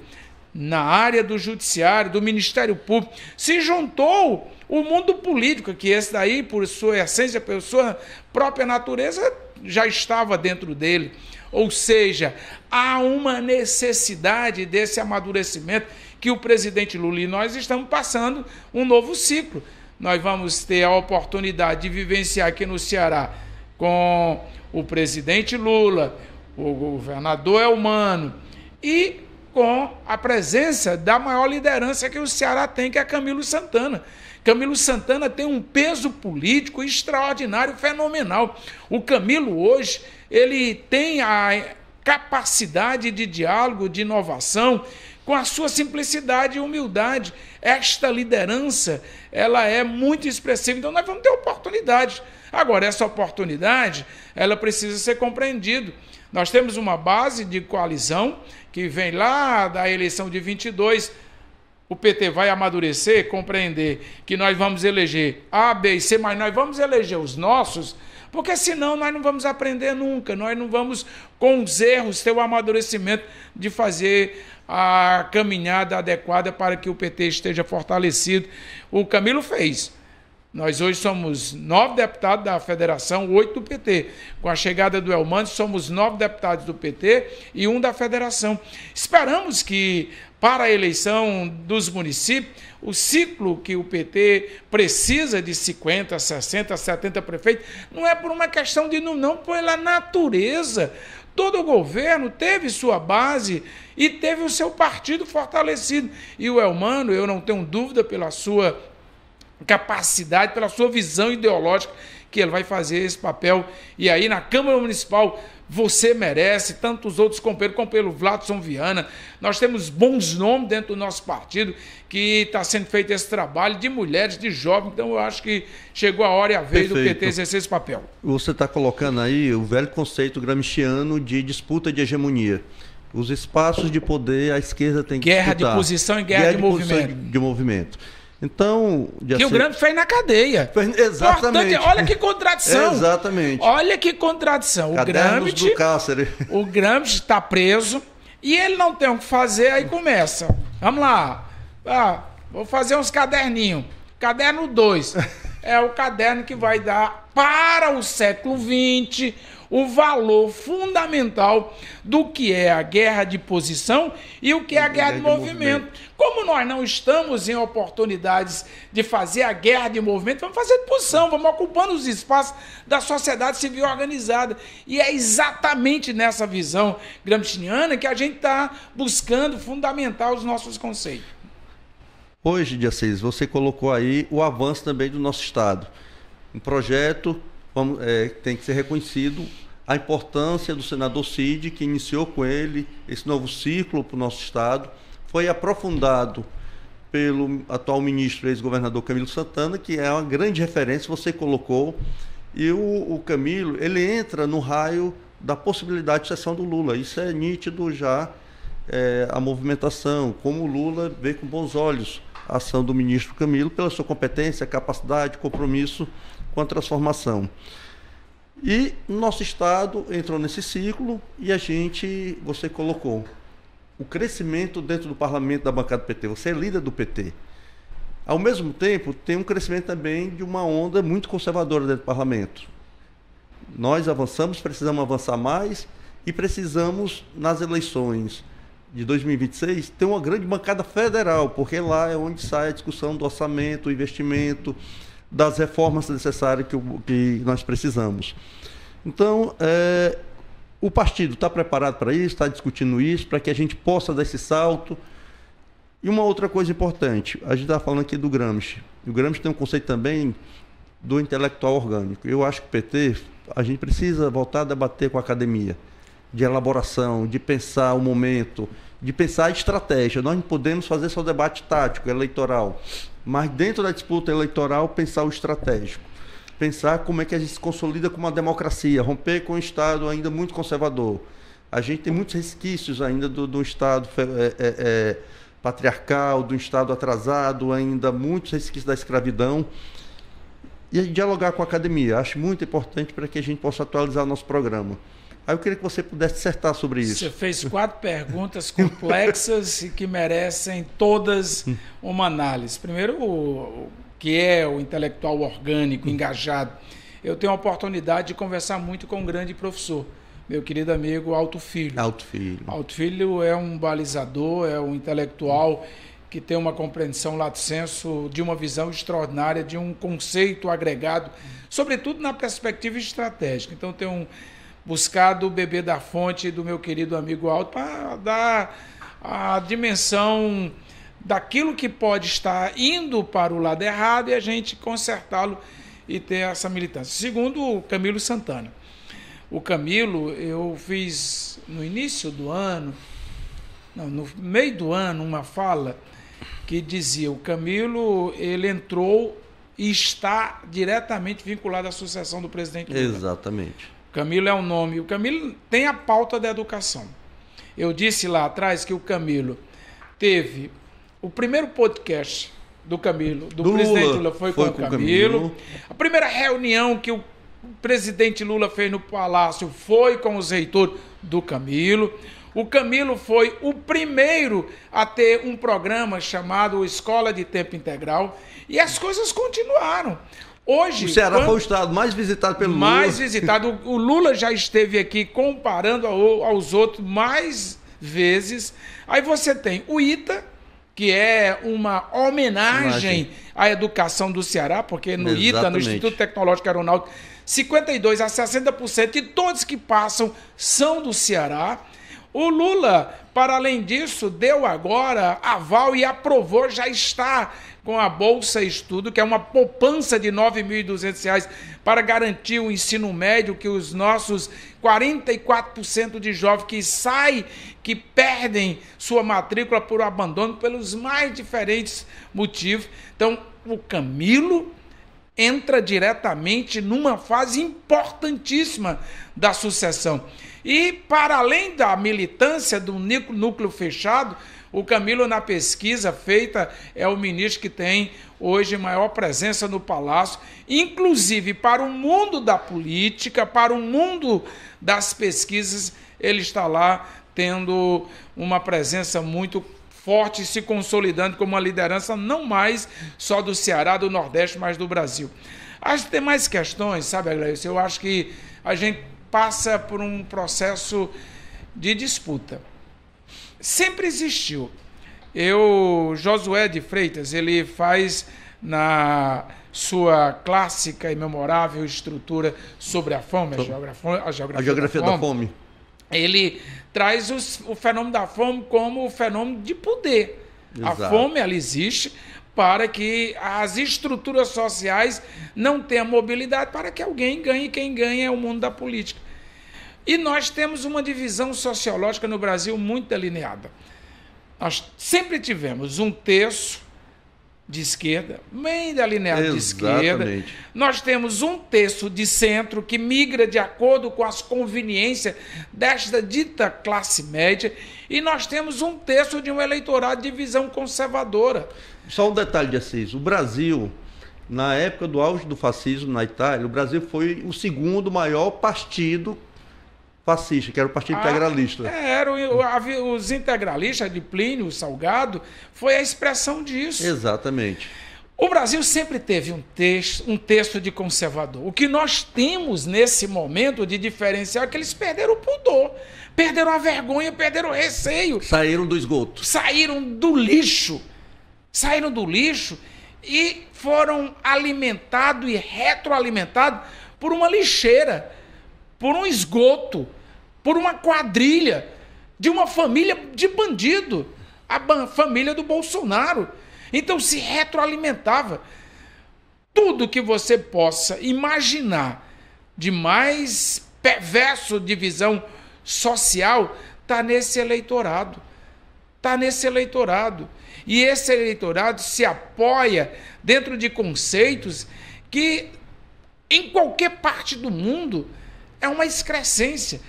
na área do Judiciário, do Ministério Público. Se juntou o mundo político, que esse daí, por sua essência, por sua própria natureza, já estava dentro dele. Ou seja, há uma necessidade desse amadurecimento que o presidente Lula e nós estamos passando um novo ciclo. Nós vamos ter a oportunidade de vivenciar aqui no Ceará com o presidente Lula, o governador Elmano e com a presença da maior liderança que o Ceará tem, que é Camilo Santana. Camilo Santana tem um peso político extraordinário, fenomenal. O Camilo hoje, ele tem a capacidade de diálogo, de inovação, com a sua simplicidade e humildade. Esta liderança, ela é muito expressiva, então nós vamos ter oportunidade. Agora, essa oportunidade, ela precisa ser compreendida. Nós temos uma base de coalizão que vem lá da eleição de 22. O PT vai amadurecer, compreender que nós vamos eleger A, B e C, mas nós vamos eleger os nossos, porque senão nós não vamos aprender nunca, nós não vamos, com os erros, ter o amadurecimento de fazer a caminhada adequada para que o PT esteja fortalecido. O Camilo fez. Nós hoje somos 9 deputados da federação, 8 do PT. Com a chegada do Elmano, somos 9 deputados do PT e 1 da federação. Esperamos que, para a eleição dos municípios, o ciclo que o PT precisa de 50, 60, 70 prefeitos, não é por uma questão de não, pela natureza. Todo o governo teve sua base e teve o seu partido fortalecido. E o Elmano, eu não tenho dúvida pela sua capacidade, pela sua visão ideológica, que ele vai fazer esse papel. E aí, na Câmara Municipal, você merece, tantos outros companheiros, como pelo Vladson Viana. Nós temos bons nomes dentro do nosso partido, que está sendo feito esse trabalho de mulheres, de jovens. Então, eu acho que chegou a hora e a vez do PT exercer esse papel. Você está colocando aí o velho conceito gramsciano de disputa de hegemonia. Os espaços de poder, a esquerda tem que guerra disputar. De posição e guerra de movimento. Então, que o Gramsci fez na cadeia. Exatamente. Olha que contradição. Exatamente. Olha que contradição. O Gramsci está preso e ele não tem o que fazer, aí começa. Vamos lá. Vou fazer uns caderninhos. Caderno 2 é o caderno que vai dar para o século XX o valor fundamental do que é a guerra de posição e o que é a guerra de movimento. Como nós não estamos em oportunidades de fazer a guerra de movimento, vamos fazer de posição, vamos ocupando os espaços da sociedade civil organizada. E é exatamente nessa visão gramsciana que a gente está buscando fundamentar os nossos conceitos. Hoje, dia 6, você colocou aí o avanço também do nosso Estado. Um projeto tem que ser reconhecido a importância do senador Cid, que iniciou com ele esse novo ciclo para o nosso Estado. Foi aprofundado pelo atual ministro e ex-governador Camilo Santana, que é uma grande referência, você colocou. E o Camilo, ele entra no raio da possibilidade de sucessão do Lula. Isso é nítido já, a movimentação, como o Lula vê com bons olhos a ação do ministro Camilo, pela sua competência, capacidade, compromisso com a transformação. E nosso Estado entrou nesse ciclo e você colocou o crescimento dentro do parlamento da bancada do PT. Você é líder do PT. Ao mesmo tempo, tem um crescimento também de uma onda muito conservadora dentro do parlamento. Nós avançamos, precisamos avançar mais e precisamos, nas eleições de 2026, ter uma grande bancada federal, porque lá é onde sai a discussão do orçamento, o investimento, das reformas necessárias que nós precisamos. Então, o partido está preparado para isso, está discutindo isso, para que a gente possa dar esse salto. E uma outra coisa importante, a gente está falando aqui do Gramsci. O Gramsci tem um conceito também do intelectual orgânico. Eu acho que o PT, a gente precisa voltar a debater com a academia, de elaboração, de pensar o momento, de pensar a estratégia. Nós não podemos fazer só debate tático, eleitoral, mas dentro da disputa eleitoral pensar o estratégico, pensar como é que a gente se consolida como uma democracia, romper com um Estado ainda muito conservador. A gente tem muitos resquícios ainda do Estado patriarcal, do Estado atrasado, ainda muitos resquícios da escravidão, e dialogar com a academia. Acho muito importante para que a gente possa atualizar o nosso programa. Aí eu queria que você pudesse dissertar sobre isso. Você fez 4 perguntas complexas e que merecem todas uma análise. Primeiro, o que é o intelectual orgânico, engajado. Eu tenho a oportunidade de conversar muito com um grande professor, meu querido amigo Alto Filho. Alto Filho. Alto Filho é um balizador, é um intelectual que tem uma compreensão lato sensu de uma visão extraordinária, de um conceito agregado, sobretudo na perspectiva estratégica. Então, tenho buscado beber da fonte do meu querido amigo Alto para dar a dimensão daquilo que pode estar indo para o lado errado e a gente consertá-lo e ter essa militância. Segundo, o Camilo Santana. O Camilo, eu fiz no início do ano, não, no meio do ano, uma fala que dizia: o Camilo, ele entrou e está diretamente vinculado à sucessão do presidente Lula. Exatamente. O Camilo é um nome. O Camilo tem a pauta da educação. Eu disse lá atrás que o Camilo teve o primeiro podcast do Camilo, do presidente Lula, foi com o Camilo. A primeira reunião que o presidente Lula fez no Palácio foi com os reitores do Camilo. O Camilo foi o primeiro a ter um programa chamado Escola de Tempo Integral. E as coisas continuaram. Hoje, o Ceará foi o estado mais visitado pelo Lula. Mais visitado. O Lula já esteve aqui comparando aos outros mais vezes. Aí você tem o ITA, que é uma homenagem à educação do Ceará, porque no ITA, no Instituto Tecnológico Aeronáutico, 52% a 60% de todos que passam são do Ceará. O Lula, para além disso, deu agora aval e aprovou, já está com a Bolsa Estudo, que é uma poupança de R$ 9.200 para garantir o ensino médio, que os nossos 44% de jovens que saem, que perdem sua matrícula por abandono, pelos mais diferentes motivos. Então, o Camilo entra diretamente numa fase importantíssima da sucessão. E, para além da militância do núcleo fechado, o Camilo, na pesquisa feita, é o ministro que tem hoje maior presença no Palácio, inclusive para o mundo da política, para o mundo das pesquisas, ele está lá tendo uma presença muito forte, se consolidando como uma liderança não mais só do Ceará, do Nordeste, mas do Brasil. As demais questões, sabe, Aglaíus, eu acho que a gente passa por um processo de disputa. Sempre existiu. Josué de Freitas, ele faz na sua clássica e memorável estrutura sobre a fome, a geografia da fome. Ele traz o fenômeno da fome como o fenômeno de poder. Exato. A fome, ela existe para que as estruturas sociais não tenham mobilidade, para que alguém ganhe, e quem ganha é o mundo da política. E nós temos uma divisão sociológica no Brasil muito delineada. Nós sempre tivemos um terço de esquerda, bem delineado. Exatamente. De esquerda. Nós temos um terço de centro que migra de acordo com as conveniências desta dita classe média, e nós temos um terço de um eleitorado de visão conservadora. Só um detalhe de Assis, o Brasil, na época do auge do fascismo na Itália, o Brasil foi o segundo maior partido fascista, que era o Partido Integralista. Os integralistas de Plínio Salgado foi a expressão disso. Exatamente. O Brasil sempre teve um texto de conservador. O que nós temos nesse momento de diferencial é que eles perderam o pudor, perderam a vergonha, perderam o receio. Saíram do esgoto. Saíram do lixo. Saíram do lixo e foram alimentados e retroalimentados por uma lixeira, por um esgoto, por uma quadrilha de uma família de bandido, a família do Bolsonaro. Então se retroalimentava. Tudo que você possa imaginar de mais perverso de visão social está nesse eleitorado. Está nesse eleitorado. E esse eleitorado se apoia dentro de conceitos que, em qualquer parte do mundo, é uma excrescência.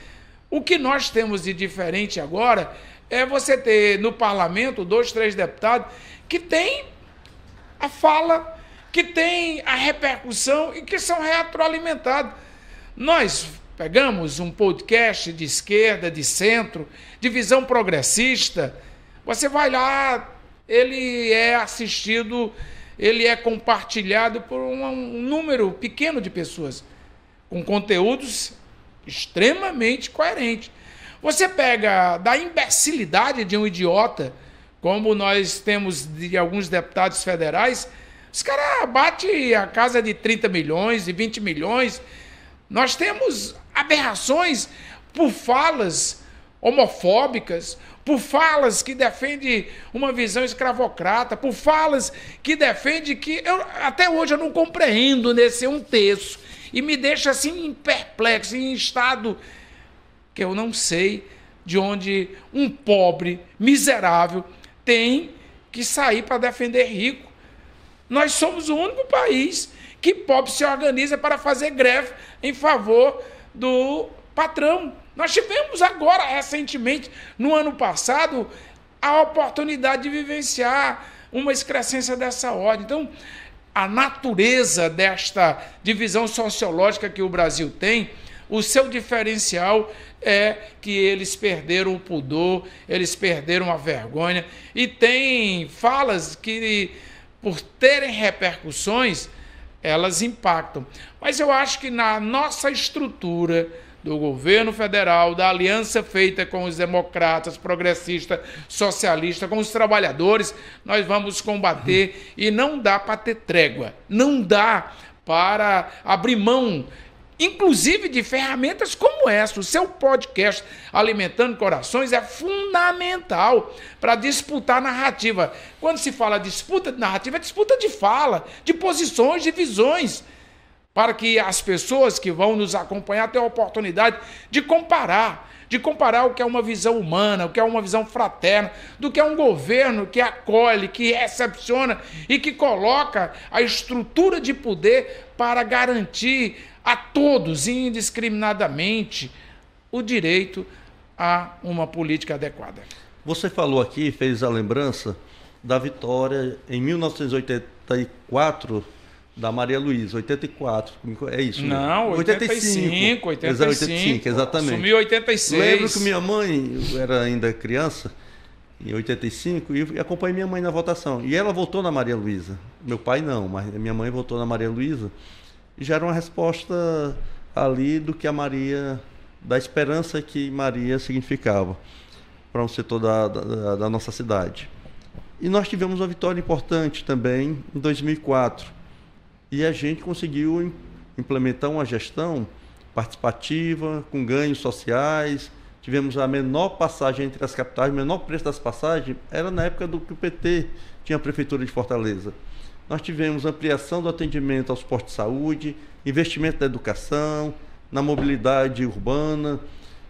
O que nós temos de diferente agora é você ter no parlamento 2, 3 deputados que têm a fala, que têm a repercussão e que são retroalimentados. Nós pegamos um podcast de esquerda, de centro, de visão progressista, você vai lá, ele é assistido, ele é compartilhado por um número pequeno de pessoas, com conteúdos extremamente coerentes. Você pega da imbecilidade de um idiota, como nós temos de alguns deputados federais, os caras batem a casa de 30 milhões, de 20 milhões. Nós temos aberrações por falas homofóbicas, por falas que defendem uma visão escravocrata, por falas que defendem que até hoje eu não compreendo nesse um terço e me deixa assim perplexo, em estado que eu não sei de onde um pobre miserável tem que sair para defender rico. Nós somos o único país que pobre se organiza para fazer greve em favor do patrão. Nós tivemos agora, recentemente, no ano passado, a oportunidade de vivenciar uma excrescência dessa ordem. Então, a natureza desta divisão sociológica que o Brasil tem, o seu diferencial é que eles perderam o pudor, eles perderam a vergonha, e tem falas que, por terem repercussões, elas impactam. Mas eu acho que na nossa estrutura do governo federal, da aliança feita com os democratas, progressistas, socialistas, com os trabalhadores, nós vamos combater e não dá para ter trégua, não dá para abrir mão, inclusive de ferramentas como essa. O seu podcast Alimentando Corações é fundamental para disputar narrativa. Quando se fala disputa de narrativa, é disputa de fala, de posições, de visões, para que as pessoas que vão nos acompanhar tenham a oportunidade de comparar o que é uma visão humana, o que é uma visão fraterna, do que é um governo que acolhe, que recepciona e que coloca a estrutura de poder para garantir a todos, indiscriminadamente, o direito a uma política adequada. Você falou aqui, fez a lembrança da vitória em 1984 da Maria Luísa, 84, é isso? Não, 85, 85, exatamente. Assumiu 86. Lembro que minha mãe, eu era ainda criança, em 85, e acompanhei minha mãe na votação. E ela votou na Maria Luísa. Meu pai não, mas minha mãe votou na Maria Luísa. E já era uma resposta ali do que a Maria, da esperança que Maria significava para um setor da nossa cidade. E nós tivemos uma vitória importante também em 2004. E a gente conseguiu implementar uma gestão participativa, com ganhos sociais. Tivemos a menor passagem entre as capitais, o menor preço das passagens era na época do que o PT tinha a Prefeitura de Fortaleza. Nós tivemos ampliação do atendimento aos postos de saúde, investimento na educação, na mobilidade urbana.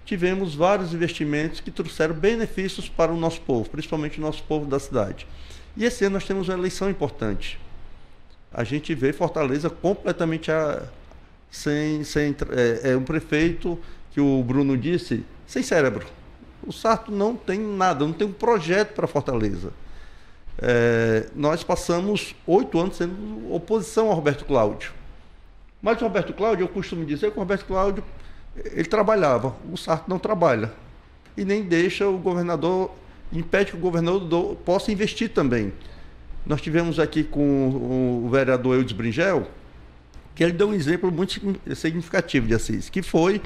Tivemos vários investimentos que trouxeram benefícios para o nosso povo, principalmente o nosso povo da cidade. E esse ano nós temos uma eleição importante. A gente vê Fortaleza completamente sem um prefeito, que o Bruno disse, sem cérebro. O Sarto não tem nada, não tem um projeto para Fortaleza. Nós passamos 8 anos sendo oposição ao Roberto Cláudio. Mas o Roberto Cláudio, eu costumo dizer que o Roberto Cláudio, ele trabalhava, o Sarto não trabalha. E nem deixa o governador, impede que o governador possa investir também. Nós tivemos aqui com o vereador Eudes Bringel, que ele deu um exemplo muito significativo de Assis, que foi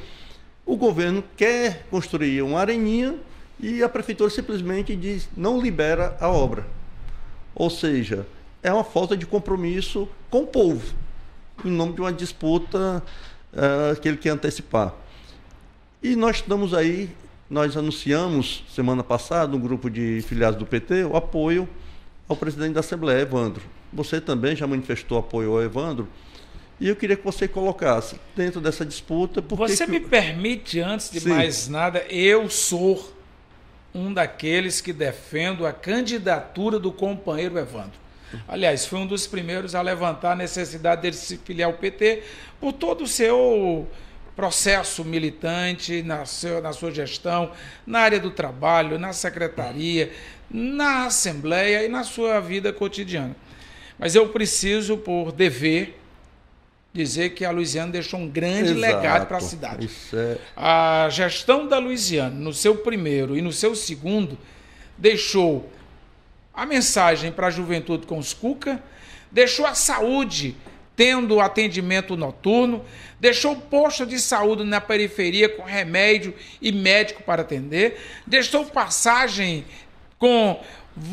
o governo quer construir uma areninha e a prefeitura simplesmente diz, não libera a obra. Ou seja, é uma falta de compromisso com o povo, em nome de uma disputa que ele quer antecipar. E nós estamos aí, nós anunciamos semana passada, um grupo de filiados do PT, o apoio ao presidente da Assembleia, Evandro. Você também já manifestou apoio ao Evandro, e eu queria que você colocasse dentro dessa disputa... Você me permite, antes de mais nada, eu sou um daqueles que defendo a candidatura do companheiro Evandro. Aliás, fui um dos primeiros a levantar a necessidade dele se filiar ao PT por todo o seu processo militante, na sua gestão, na área do trabalho, na secretaria, na Assembleia e na sua vida cotidiana. Mas eu preciso, por dever, dizer que a Luiziane deixou um grande legado para a cidade. A gestão da Luiziane, no seu primeiro e no seu segundo, deixou a mensagem para a juventude com os Cuca, deixou a saúde tendo atendimento noturno, deixou o posto de saúde na periferia com remédio e médico para atender, deixou passagem com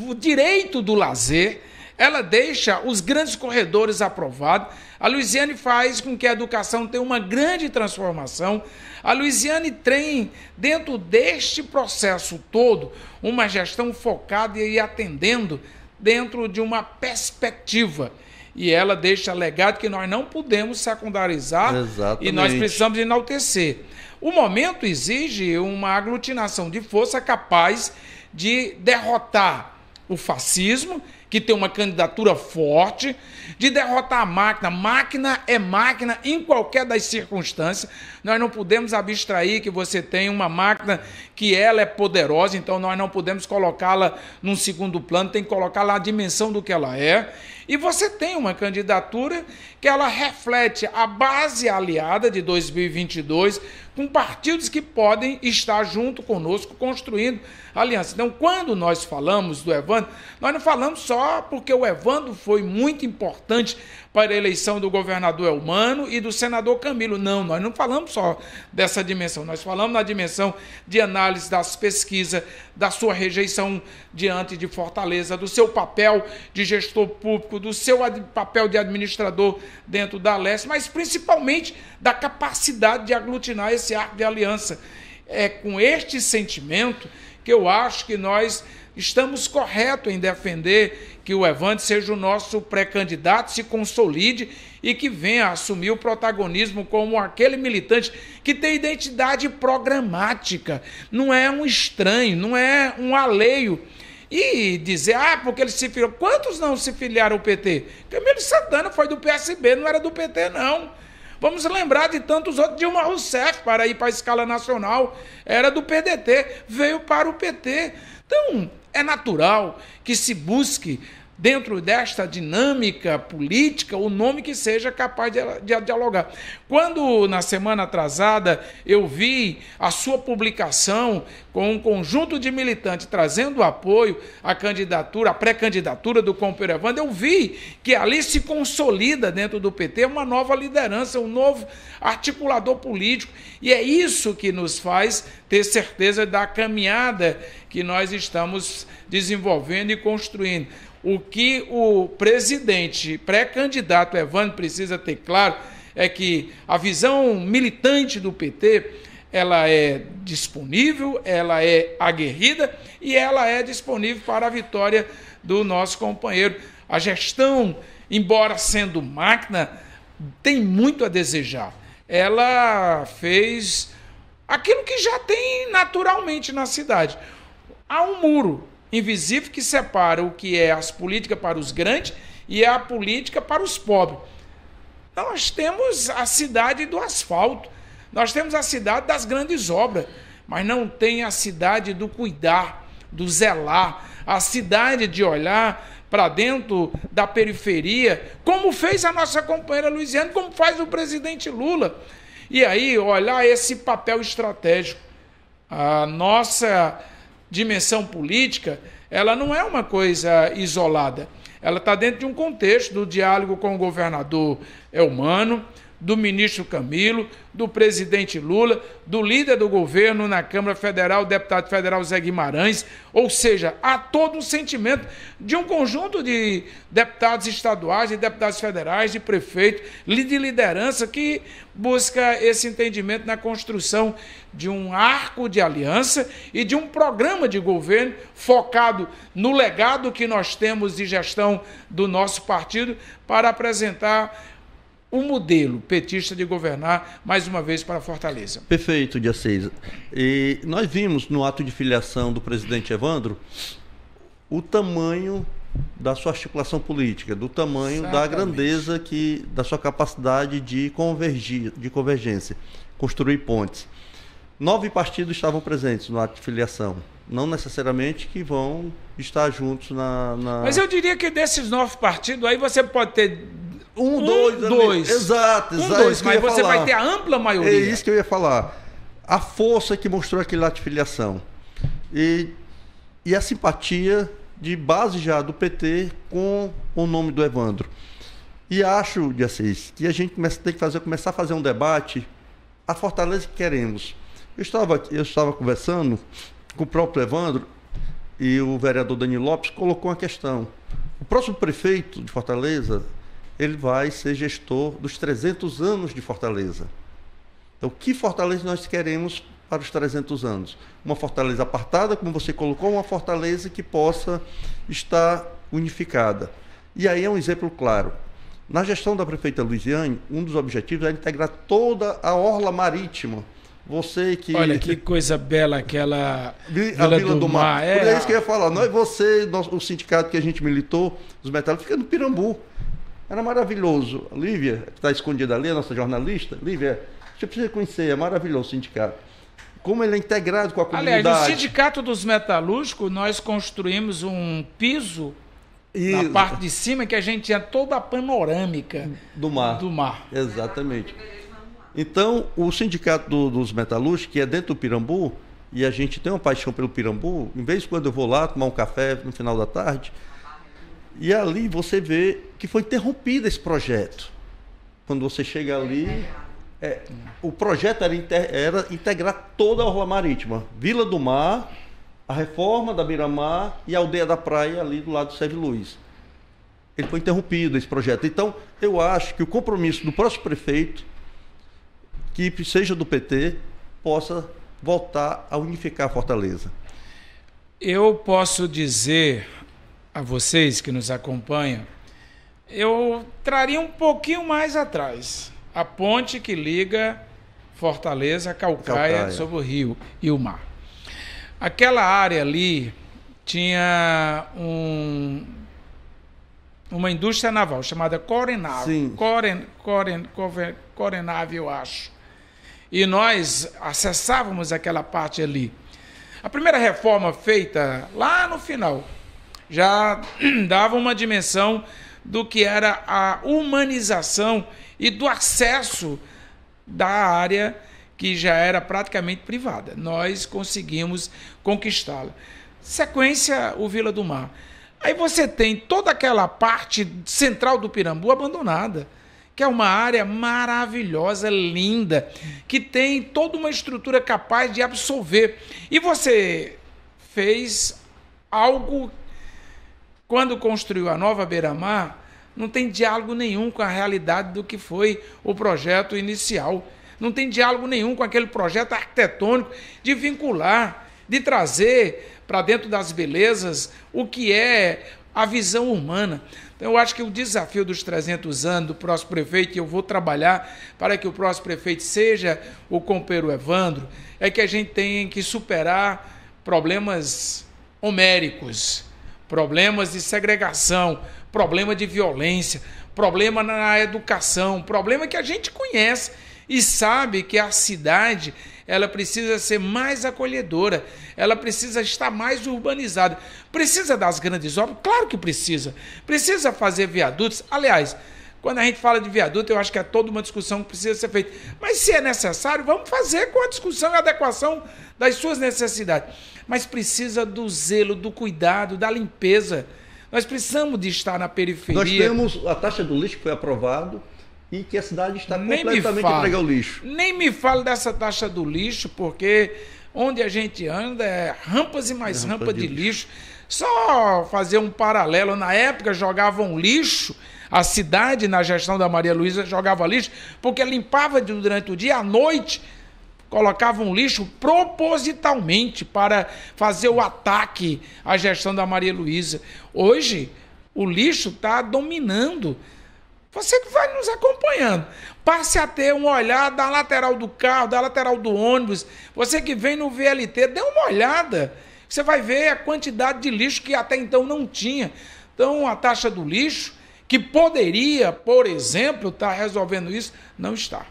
o direito do lazer. ela deixa os grandes corredores aprovados. A Luiziane faz com que a educação tenha uma grande transformação. A Luiziane tem, dentro deste processo todo, uma gestão focada e atendendo dentro de uma perspectiva. E ela deixa legado que nós não podemos secundarizar. Exatamente. E nós precisamos enaltecer. O momento exige uma aglutinação de força capaz de derrotar o fascismo, que tem uma candidatura forte, de derrotar a máquina. Máquina é máquina em qualquer das circunstâncias. Nós não podemos abstrair que você tem uma máquina que ela é poderosa, então nós não podemos colocá-la num segundo plano, tem que colocá-la na dimensão do que ela é. E você tem uma candidatura que ela reflete a base aliada de 2022 com partidos que podem estar junto conosco construindo aliança. Então, quando nós falamos do Evandro, nós não falamos só porque o Evandro foi muito importante para a eleição do governador Eumano e do senador Camilo. Não, nós não falamos só dessa dimensão. Nós falamos na dimensão de análise das pesquisas, da sua rejeição diante de Fortaleza, do seu papel de gestor público, do seu papel de administrador dentro da Leste, mas principalmente da capacidade de aglutinar esse arco de aliança. É com este sentimento que eu acho que nós estamos corretos em defender que o Evandro seja o nosso pré-candidato, se consolide e que venha assumir o protagonismo como aquele militante que tem identidade programática, não é um estranho, não é um alheio. E dizer, porque ele se filiou. Quantos não se filiaram ao PT? Camilo Santana foi do PSB, não era do PT, não. Vamos lembrar de tantos outros. Dilma Rousseff, para ir para a escala nacional, era do PDT, veio para o PT. Então, é natural que se busque, dentro desta dinâmica política, o nome que seja capaz de dialogar. Quando, na semana atrasada, eu vi a sua publicação com um conjunto de militantes trazendo apoio à candidatura, à pré-candidatura do companheiro Evandro, eu vi que ali se consolida dentro do PT uma nova liderança, um novo articulador político. E é isso que nos faz ter certeza da caminhada que nós estamos desenvolvendo e construindo. O que o presidente pré-candidato Evandro precisa ter claro é que a visão militante do PT, ela é disponível, ela é aguerrida e ela é disponível para a vitória do nosso companheiro. A gestão, embora sendo máquina, tem muito a desejar. Ela fez aquilo que já tem naturalmente na cidade. Há um muro invisível que separa o que é as políticas para os grandes e a política para os pobres. Nós temos a cidade do asfalto, nós temos a cidade das grandes obras, mas não tem a cidade do cuidar, do zelar, a cidade de olhar para dentro da periferia, como fez a nossa companheira Luiziane, como faz o presidente Lula. E aí, olhar esse papel estratégico. A nossa dimensão política, ela não é uma coisa isolada. Ela está dentro de um contexto do diálogo com o governador Eumano, do ministro Camilo, do presidente Lula, do líder do governo na Câmara Federal, o deputado federal Zé Guimarães, ou seja, há todo um sentimento de um conjunto de deputados estaduais, de deputados federais, de prefeitos, de liderança que busca esse entendimento na construção de um arco de aliança e de um programa de governo focado no legado que nós temos de gestão do nosso partido para apresentar o modelo petista de governar, mais uma vez, para Fortaleza. Perfeito, dia 6. E nós vimos no ato de filiação do presidente Evandro o tamanho da sua articulação política, do tamanho da grandeza da sua capacidade de convergência, construir pontes. 9 partidos estavam presentes no ato de filiação. Não necessariamente que vão estar juntos na... Mas eu diria que desses 9 partidos, aí você pode ter... dois. Exato. Mas você vai ter a ampla maioria. É isso que eu ia falar. A força que mostrou aquele ato de filiação. E a simpatia de base já do PT com o nome do Evandro. E acho, dia 6, que a gente tem que começar a fazer um debate a Fortaleza que queremos. Eu estava conversando com o próprio Evandro e o vereador Danilo Lopes colocou uma questão. O próximo prefeito de Fortaleza, ele vai ser gestor dos 300 anos de Fortaleza. Então, que Fortaleza nós queremos para os 300 anos? Uma Fortaleza apartada, como você colocou, uma Fortaleza que possa estar unificada. E aí é um exemplo claro. Na gestão da prefeita Luiziane, um dos objetivos é integrar toda a orla marítima. Você que... Olha que coisa bela aquela a Vila do Mar. É isso que eu ia falar. Nós, o sindicato que a gente militou, os metálicos, fica no Pirambu. Era maravilhoso. A Lívia, que está escondida ali, a nossa jornalista, Lívia, você precisa conhecer, é maravilhoso o sindicato. Como ele é integrado com a comunidade. Aliás, no Sindicato dos Metalúrgicos, nós construímos um piso na parte de cima que a gente tinha toda a panorâmica do mar. Exatamente. Então, o Sindicato dos Metalúrgicos, que é dentro do Pirambu, e a gente tem uma paixão pelo Pirambu, em vez de quando eu vou lá tomar um café no final da tarde, e ali você vê que foi interrompido esse projeto. Quando você chega ali... o projeto era integrar toda a orla marítima, Vila do Mar, a reforma da Miramar e a aldeia da praia ali do lado do Sérgio Luiz. Ele foi interrompido, esse projeto. Então, eu acho que o compromisso do próximo prefeito, que seja do PT, possa voltar a unificar a Fortaleza. Eu posso dizer a vocês que nos acompanham, eu traria um pouquinho mais atrás. A ponte que liga Fortaleza a Caucaia sobre o rio e o mar. Aquela área ali tinha uma indústria naval chamada Corenave. Corenave, eu acho. E nós acessávamos aquela parte ali. A primeira reforma feita lá no final já dava uma dimensão do que era a humanização e do acesso da área que já era praticamente privada. Nós conseguimos conquistá-la. Sequência, o Vila do Mar. Aí você tem toda aquela parte central do Pirambu abandonada, que é uma área maravilhosa, linda, que tem toda uma estrutura capaz de absorver. E você fez algo, quando construiu a nova Beira-Mar, não tem diálogo nenhum com a realidade do que foi o projeto inicial. Não tem diálogo nenhum com aquele projeto arquitetônico de vincular, de trazer para dentro das belezas o que é a visão humana. Então, eu acho que o desafio dos 300 anos do próximo prefeito, e eu vou trabalhar para que o próximo prefeito seja o companheiro Evandro, é que a gente tem que superar problemas homéricos, problemas de segregação, problema de violência, problema na educação, problema que a gente conhece e sabe que a cidade ela precisa ser mais acolhedora, ela precisa estar mais urbanizada. Precisa das grandes obras? Claro que precisa. Precisa fazer viadutos. Aliás, quando a gente fala de viaduto, eu acho que é toda uma discussão que precisa ser feita. Mas se é necessário, vamos fazer com a discussão e a adequação das suas necessidades. Mas precisa do zelo, do cuidado, da limpeza. Nós precisamos de estar na periferia. Nós temos a taxa do lixo que foi aprovado e que a cidade está completamente entregue ao lixo. Nem me fale dessa taxa do lixo, porque onde a gente anda é rampas e mais rampas de lixo. Só fazer um paralelo, na época jogavam lixo, a cidade na gestão da Maria Luísa jogava lixo, porque limpava durante o dia, à noite colocavam lixo propositalmente para fazer o ataque à gestão da Maria Luísa. Hoje, o lixo está dominando. Você que vai nos acompanhando, passe a ter um olhar da lateral do carro, da lateral do ônibus. Você que vem no VLT, dê uma olhada. Você vai ver a quantidade de lixo que até então não tinha. Então, a taxa do lixo, que poderia, por exemplo, estar resolvendo isso, não está.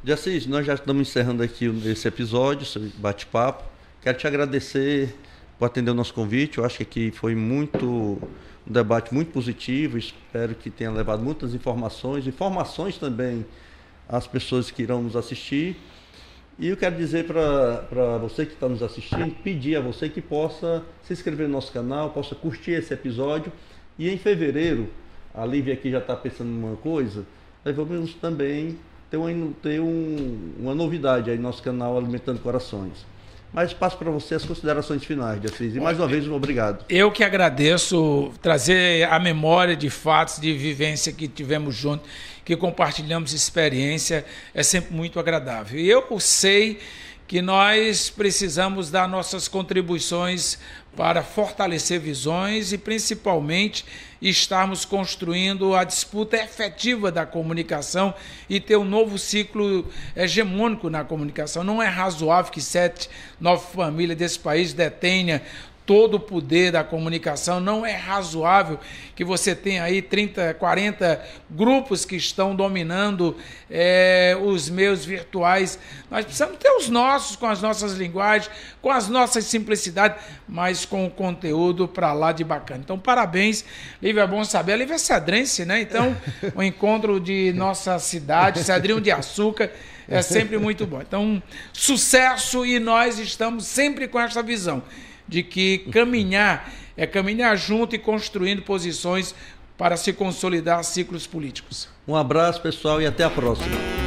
Jacis, nós já estamos encerrando aqui esse episódio, esse bate-papo. Quero te agradecer por atender o nosso convite. Eu acho que aqui foi um debate muito positivo. Espero que tenha levado muitas informações também às pessoas que irão nos assistir. E eu quero dizer para você que está nos assistindo, pedir a você que possa se inscrever no nosso canal, possa curtir esse episódio. E em fevereiro, a Lívia aqui já está pensando em uma coisa, nós vamos também ter uma novidade aí no nosso canal Alimentando Corações. Mas passo para você as considerações finais, Assis. E mais uma vez, obrigado. Eu que agradeço trazer a memória de fatos, de vivência que tivemos juntos, que compartilhamos experiência, é sempre muito agradável. E eu sei que nós precisamos dar nossas contribuições para fortalecer visões e, principalmente, estarmos construindo a disputa efetiva da comunicação e ter um novo ciclo hegemônico na comunicação. Não é razoável que 7, 9 famílias desse país detenha todo o poder da comunicação. Não é razoável que você tenha aí 30, 40 grupos que estão dominando os meios virtuais. Nós precisamos ter os nossos, com as nossas linguagens, com as nossas simplicidades, mas com o conteúdo para lá de bacana. Então, parabéns, Lívia, é bom saber. A Lívia é cedrense, né? Então, o encontro de nossa cidade, Cedrinho de Açúcar, é sempre muito bom. Então, sucesso, e nós estamos sempre com essa visão de que caminhar é caminhar junto e construindo posições para se consolidar ciclos políticos. Um abraço, pessoal, e até a próxima.